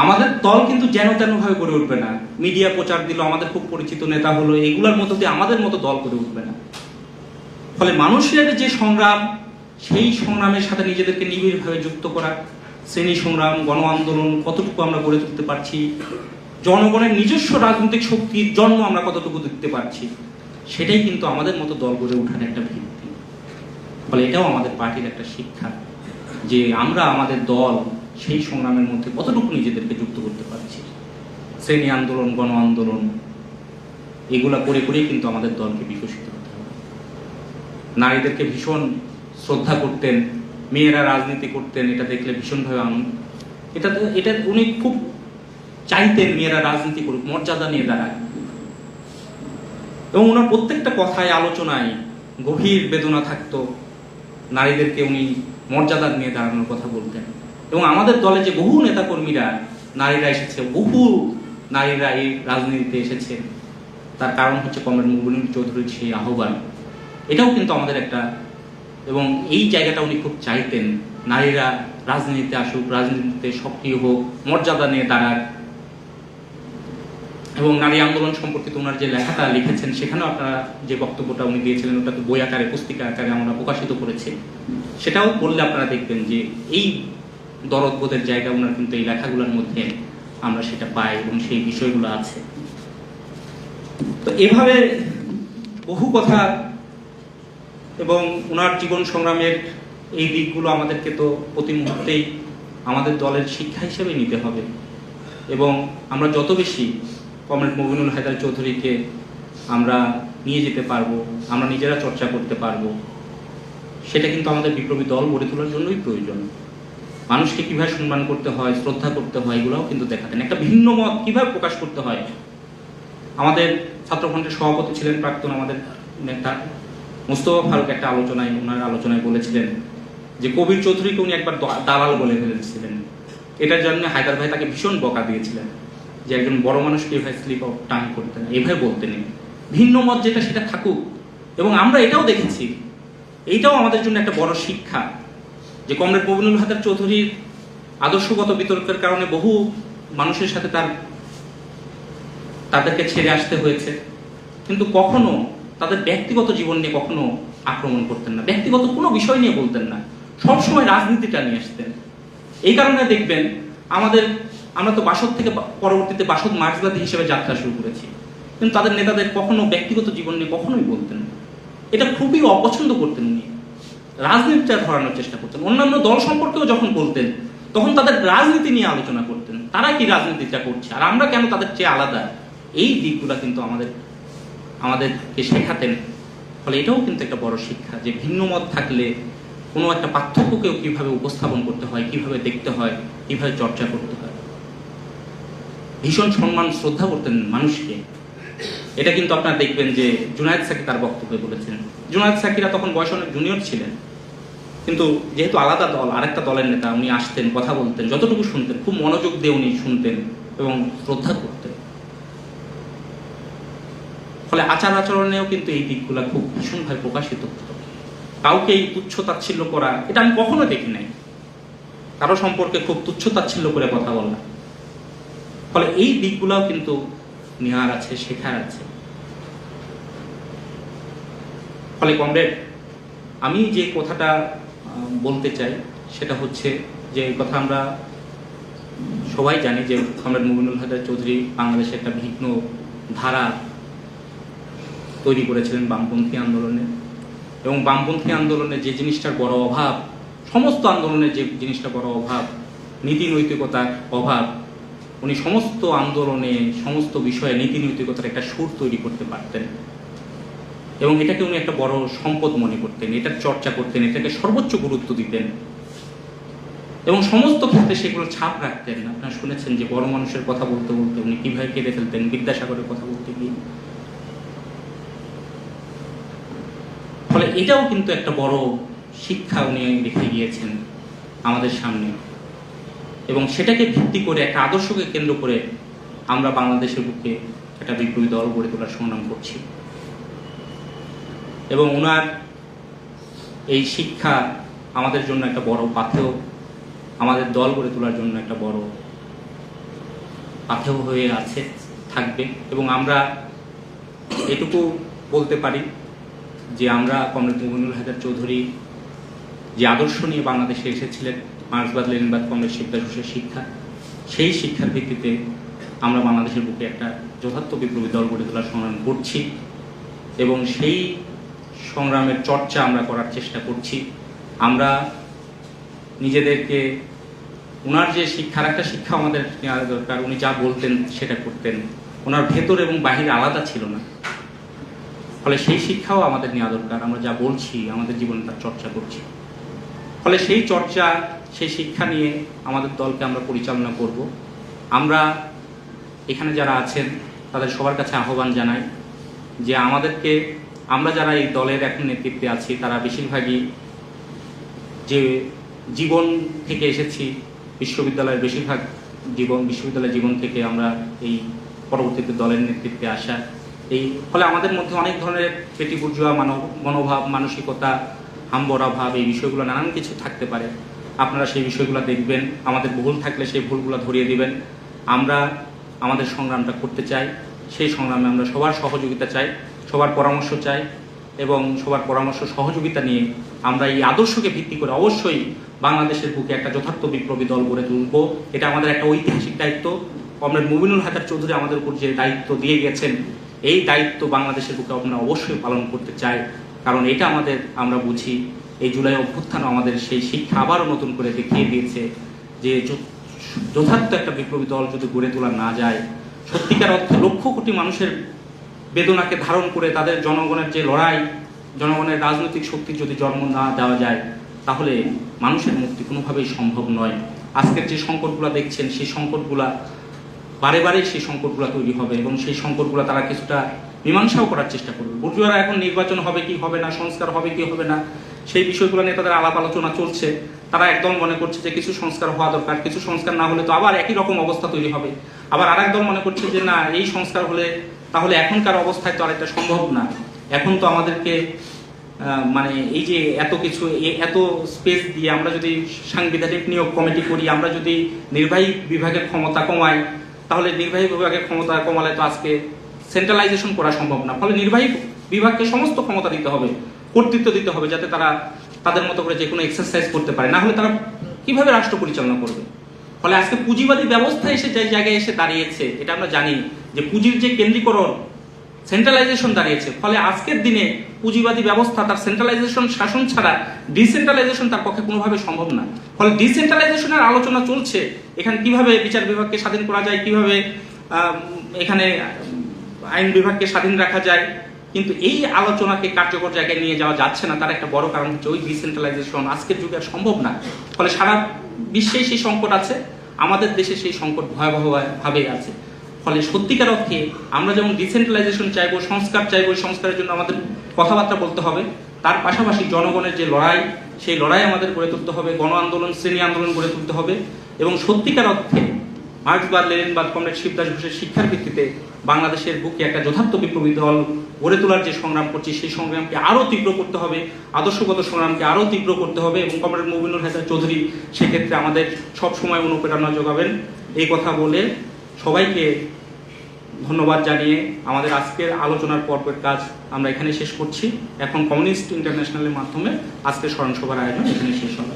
আমাদের দল কিন্তু যেন তেন ভাবে গড়ে উঠবে না। মিডিয়া প্রচার দিল, আমাদের খুব পরিচিত নেতা হলো, এগুলোর মধ্য দিয়ে আমাদের মতো দল গড়ে উঠবে না। ফলে মানুষের যে সংগ্রাম, সেই সংগ্রামের সাথে নিজেদেরকে নিবিড়ভাবে যুক্ত করা, শ্রেণী সংগ্রাম, গণ আন্দোলন কতটুকু আমরা গড়ে তুলতে পারছি, জনগণের নিজস্ব রাজনৈতিক শক্তির জন্ম আমরা কতটুকু দেখতে পারছি, সেটাই কিন্তু আমাদের মতো দল গড়ে ওঠার একটা ভিত্তি। ফলে এটাও আমাদের পার্টির একটা শিক্ষা, যে আমরা আমাদের দল সেই সংগ্রামের মধ্যে কতটুকু নিজেদেরকে যুক্ত করতে পারছি। শ্রেণী আন্দোলন, গণ আন্দোলন এগুলা করে করেই কিন্তু আমাদের দলকে বিকশিত হতে হবে। নারীদেরকে ভীষণ শ্রদ্ধা করতেন, মেয়েরা রাজনীতি করতেন, এটা দেখলে ভীষণভাবে আনন্দ, এটা উনি খুব চাইতেন মেয়েরা রাজনীতি করুক, মর্যাদা নিয়ে দাঁড়ায়। এবং ওনার প্রত্যেকটা কথায়, আলোচনায় গভীর বেদনা থাকতো। নারীদেরকে উনি মর্যাদা নিয়ে দাঁড়ানোর কথা বলতেন। এবং আমাদের দলে যে বহু নেতাকর্মীরা নারীরা এসেছে, বহু নারীরা এই রাজনীতিতে এসেছে, তার কারণ হচ্ছে কমরেড মমিনুল চৌধুরীর সেই আহ্বান। এটাও কিন্তু আমাদের একটা, এবং এই জায়গাটা উনি খুব চাইতেন নারীরা রাজনীতিতে আসুক, রাজনীতিতে সক্রিয় হোক, মর্যাদা নিয়ে দাঁড়াক। এবং নারী আন্দোলন সম্পর্কিত ওনার যে লেখাটা লিখেছেন, সেখানেও আপনারা যে বক্তব্যটা উনি দিয়েছিলেন, ওটাকে বই আকারে, পুস্তিকা আকারে আমরা প্রকাশিত করেছি। সেটাও পড়লে আপনারা দেখবেন যে এই দরদবোধের জায়গা ওনার কিন্তু এই লেখাগুলোর মধ্যে আমরা সেটা পাই, এবং সেই বিষয়গুলো আছে। তো এভাবে বহু কথা, এবং ওনার জীবন সংগ্রামের এই দিকগুলো আমাদেরকে তো প্রতি মুহূর্তেই আমাদের দলের শিক্ষা হিসেবে নিতে হবে। এবং আমরা যত বেশি কমরেড মমিনুল হায়দার চৌধুরীকে আমরা নিয়ে যেতে পারবো, আমরা নিজেরা চর্চা করতে পারবো, সেটা কিন্তু আমাদের বিপ্লবী দল গড়ে তোলার জন্যই প্রয়োজন। মানুষকে কিভাবে সম্মান করতে হয়, শ্রদ্ধা করতে হয়, এগুলোও কিন্তু দেখাতেন। একটা ভিন্ন মত কিভাবে প্রকাশ করতে হয়। আমাদের ছাত্রফ্রন্টের সভাপতি ছিলেন প্রাক্তন আমাদের নেতা মোস্তফা ফারুক, একটা আলোচনায়, ওনার আলোচনায় বলেছিলেন যে কবির চৌধুরীকে উনি একবার দালাল বলে ফেলেছিলেন। এটার জন্য হায়দার ভাই তাকে ভীষণ বকা দিয়েছিলেন। যে একজন বড় মানুষকে এভাবে স্লিপ অফ টাং করতেন, এভাবে বলতেন। ভিন্ন মত যেটা সেটা থাকুক, এবং আমরা এটাও দেখেছি, এইটাও আমাদের জন্য একটা বড় শিক্ষা যে কমরেড মুবিনুল হায়দার চৌধুরীর আদর্শগত বিতর্কের কারণে বহু মানুষের সাথে তাদেরকে ছেড়ে আসতে হয়েছে, কিন্তু কখনো তাদের ব্যক্তিগত জীবন নিয়ে কখনো আক্রমণ করতেন না, ব্যক্তিগত কোনো বিষয় নিয়ে বলতেন না, সবসময় রাজনীতিটা নিয়ে আসতেন। এই কারণে দেখবেন আমরা তো বাসদ থেকে পরবর্তীতে বাসদ মার্ক্সবাদী হিসেবে যাত্রা শুরু করেছি, কিন্তু তাদের নেতাদের কখনো ব্যক্তিগত জীবন নিয়ে কখনোই বলতেন না। এটা খুবই অপছন্দ করতেন উনি, রাজনীতিটা ধরানোর চেষ্টা করতেন। অন্যান্য দল সম্পর্কেও যখন বলতেন তখন তাদের রাজনীতি নিয়ে আলোচনা করতেন, তারা কি রাজনীতিটা করছে আর আমরা কেন তাদের চেয়ে আলাদা, এই দিকগুলা কিন্তু আমাদেরকে শেখাতেন। ফলে এটাও কিন্তু একটা বড় শিক্ষা যে ভিন্ন মত থাকলে কোনো একটা পার্থক্যকেও কিভাবে উপস্থাপন করতে হয়, কিভাবে দেখতে হয়, কিভাবে চর্চা করতে হয়। ভীষণ সম্মান শ্রদ্ধা করতেন মানুষকে। এটা কিন্তু আপনারা দেখবেন যে জুনায়েদ সাকি তার বক্তব্যে বলেছেন। জুনায়েদ সাকিরা তখন বয়স অনেক জুনিয়র ছিলেন, কিন্তু যেহেতু আলাদা দল, আরেকটা দলের নেতা, উনি আসতেন, কথা বলতেন, যতটুকু শুনতেন খুব মনোযোগ দিয়ে উনি শুনতেন এবং শ্রদ্ধা করতেন। ফলে আচার আচরণেও কিন্তু এই দিকগুলা খুব ভীষণভাবে প্রকাশিত হতো। কাউকে এই তুচ্ছ তাচ্ছিল্য করা, এটা আমি কখনো দেখি নাই, কারো সম্পর্কে খুব তুচ্ছ তাচ্ছিল্য করে কথা বলা। ফলে এই দিকগুলাও কিন্তু নেওয়ার আছে, শেখার আছে। ফলে কমরেড, আমি যে কথাটা বলতে চাই সেটা হচ্ছে যে এই কথা আমরা সবাই জানি যে কমরেড মুবিনুল হায়দার চৌধুরী বাংলাদেশে একটা ভিন্ন ধারা তৈরি করেছিলেন বামপন্থী আন্দোলনে, এবং বামপন্থী আন্দোলনে যে জিনিসটার বড় অভাব, সমস্ত আন্দোলনের যে জিনিসটা বড় অভাব, নীতি নৈতিকতার অভাব, উনি সমস্ত আন্দোলনে সমস্ত বিষয়ে নীতি নৈতিকতার একটা সুর তৈরি করতে পারতেন, এবং এটাকে উনি একটা বড় সম্পদ মনে করতেন, এটার চর্চা করতেন, এটাকে সর্বোচ্চ গুরুত্ব দিতেন এবং সমস্ত ক্ষেত্রে সেগুলো ছাপ রাখতেন। আপনারা শুনেছেন যে বড় মানুষের কথা বলতে বলতে উনি কিভাবে কেঁদে ফেলতেন বিদ্যাসাগরের কথা বলতে গিয়ে। ফলে এটাও কিন্তু একটা বড় শিক্ষা উনি রেখে গিয়েছেন আমাদের সামনে, এবং সেটাকে ভিত্তি করে একটা আদর্শকে কেন্দ্র করে আমরা বাংলাদেশের বুকে একটা বিপ্লবী দল গড়ে তোলার সংগ্রাম করছি। এবং ওনার এই শিক্ষা আমাদের জন্য একটা বড় পাথেয়, আমাদের দল গড়ে তোলার জন্য একটা বড় পাথেয় হয়ে আছে, থাকবে। এবং আমরা এটুকু বলতে পারি যে আমরা কমরেড মুবিনুল হায়দার চৌধুরী যে আদর্শ নিয়ে বাংলাদেশে এসেছিলেন, মার্ক্সবাদ লেনিনবাদ কমরেড শিকদার হোসেনের শিক্ষা, সেই শিক্ষার ভিত্তিতে আমরা বাংলাদেশের বুকে একটা যথার্থ বিপ্লবী দল গড়ে তোলার সংগ্রাম করছি, এবং সেই সংগ্রামের চর্চা আমরা করার চেষ্টা করছি। আমরা নিজেদেরকে, ওনার যে শিক্ষার একটা শিক্ষা আমাদের নেওয়া দরকার, উনি যা বলতেন সেটা করতেন, ওনার ভেতর এবং বাহির আলাদা ছিল না। ফলে সেই শিক্ষাও আমাদের নেওয়া দরকার, আমরা যা বলছি আমাদের জীবনে তার চর্চা করছি। ফলে সেই চর্চা, সেই শিক্ষা নিয়ে আমাদের দলকে আমরা পরিচালনা করব। আমরা এখানে যারা আছেন তাদের সবার কাছে আহ্বান জানাই যে আমরা যারা এই দলের এখন নেতৃত্বে আছি তারা বেশিরভাগই যে জীবন থেকে এসেছি, বিশ্ববিদ্যালয়ের বেশিরভাগ বিশ্ববিদ্যালয়ের জীবন থেকে আমরা এই পরবর্তীতে দলের নেতৃত্বে আসা, এই ফলে আমাদের মধ্যে অনেক ধরনের পেটি বুর্জোয়া মনোভাব, মানসিকতা, হাম্বরা ভাব, এই বিষয়গুলো নানান কিছু থাকতে পারে। আপনারা সেই বিষয়গুলো দেখবেন, আমাদের ভুল থাকলে সেই ভুলগুলো ধরিয়ে দিবেন। আমরা আমাদের সংগ্রামটা করতে চাই, সেই সংগ্রামে আমরা সবার সহযোগিতা চাই, সবার পরামর্শ চাই, এবং সবার পরামর্শ সহযোগিতা নিয়ে আমরা এই আদর্শকে ভিত্তি করে অবশ্যই বাংলাদেশের বুকে একটা যথার্থ বিপ্লবী দল গড়ে তুলব। এটা আমাদের একটা ঐতিহাসিক দায়িত্ব। কমরেড মুবিনুল হায়দার চৌধুরী আমাদের উপর যে দায়িত্ব দিয়ে গেছেন, এই দায়িত্ব বাংলাদেশের বুকে আমরা অবশ্যই পালন করতে চাই, কারণ এটা আমরা বুঝি এই জুলাই অভ্যুত্থান আমাদের সেই শিক্ষা আবারও নতুন করে দেখিয়ে দিয়েছে যে যথার্থ একটা বিপ্লবী দল যদি গড়ে তোলা না যায়, সত্যিকার অর্থে লক্ষ কোটি মানুষের বেদনাকে ধারণ করে তাদের জনগণের যে লড়াই, জনগণের রাজনৈতিক শক্তির যদি জন্ম না দেওয়া যায়, তাহলে মানুষের মুক্তি কোনোভাবেই সম্ভব নয়। আজকের যে সংকটগুলো দেখছেন, সেই সংকটগুলা বারে বারে সেই সংকটগুলো তৈরি হবে, এবং সেই সংকটগুলো তারা কিছুটা মীমাংসাও করার চেষ্টা করবে। বুর্জোয়ারা এখন নির্বাচন হবে কি হবে না, সংস্কার হবে কি হবে না, সেই বিষয়গুলো নিয়ে তাদের আলাপ আলোচনা চলছে। তারা একদল মনে করছে যে কিছু সংস্কার হওয়া দরকার, কিছু সংস্কার না হলে তো আবার একই রকম অবস্থা তৈরি হবে। আবার আরেক দল মনে করছে যে না, এই সংস্কার হলে তাহলে এখনকার অবস্থায় তো আরেকটা সম্ভব না, এখন তো আমাদেরকে মানে এই যে এত কিছু, এত স্পেস দিয়ে আমরা যদি সাংবিধানিক নিয়োগ কমিটি করি, আমরা যদি নির্বাহী বিভাগের ক্ষমতা কমাই, তাহলে নির্বাহী বিভাগের ক্ষমতা কমালে তো আজকে সেন্ট্রালাইজেশন করা সম্ভব না। ফলে নির্বাহী বিভাগকে সমস্ত ক্ষমতা দিতে হবে, কর্তৃত্ব দিতে হবে, যাতে তারা তাদের মতো করে যে কোনো এক্সারসাইজ করতে পারে। না হলে তারা কিভাবে রাষ্ট্র পরিচালনা করবে? ফলে আজকে পুঁজিবাদী ব্যবস্থা এসে যে জায়গায় এসে দাঁড়িয়েছে, এটা আমরা জানি যে পুঁজির যে কেন্দ্রীকরণ, সেন্ট্রালাইজেশন দাঁড়িয়েছে। ফলে আজকের দিনে পুঁজিবাদী ব্যবস্থা তার সেন্ট্রালাইজেশন শাসন ছাড়া ডিসেন্ট্রালাইজেশন তার পক্ষে কোনোভাবে সম্ভব না। ফলে ডিসেন্ট্রালাইজেশনের আলোচনা চলছে, এখানে কিভাবে বিচার বিভাগকে স্বাধীন করা যায়, কিভাবে এখানে আইন বিভাগকে স্বাধীন রাখা যায়, কিন্তু এই আলোচনাকে কার্যকর জায়গায় নিয়ে যাওয়া যাচ্ছে না। তার একটা বড় কারণ হচ্ছে ওই ডিসেন্ট্রালাইজেশন আজকের যুগে আর সম্ভব না। ফলে সারা বিশ্বে সেই সংকট আছে, আমাদের দেশে সেই সংকট ভয়াবহভাবে আছে। ফলে সত্যিকার অর্থে আমরা যেমন ডিসেন্ট্রালাইজেশন চাইবো, সংস্কার চাইবো, সংস্কারের জন্য আমাদের কথাবার্তা বলতে হবে, তার পাশাপাশি জনগণের যে লড়াই, সেই লড়াই আমাদের গড়ে তুলতে হবে, গণ আন্দোলন, শ্রেণী আন্দোলন গড়ে তুলতে হবে। এবং সত্যিকার অর্থে মার্ক্সবাদ, লেনিনবাদ, কমরেড শিবদাস ঘোষের শিক্ষার ভিত্তিতে বাংলাদেশের বুকে একটা যথার্থ বিপ্লবী দল গড়ে তোলার যে সংগ্রাম করছি, সেই সংগ্রামকে আরও তীব্র করতে হবে, আদর্শগত সংগ্রামকে আরও তীব্র করতে হবে। এবং কমরেড মুবিনুল হায়দার চৌধুরী সেক্ষেত্রে আমাদের সবসময় অনুপ্রেরণা যোগাবেন। এই কথা বলে সবাইকে ধন্যবাদ জানিয়ে আমাদের আজকের আলোচনার পর্বের কাজ আমরা এখানে শেষ করছি। এখন কমিউনিস্ট ইন্টারন্যাশনালের মাধ্যমে আজকের স্মরণ সভার আয়োজন এখানে শেষ হবে।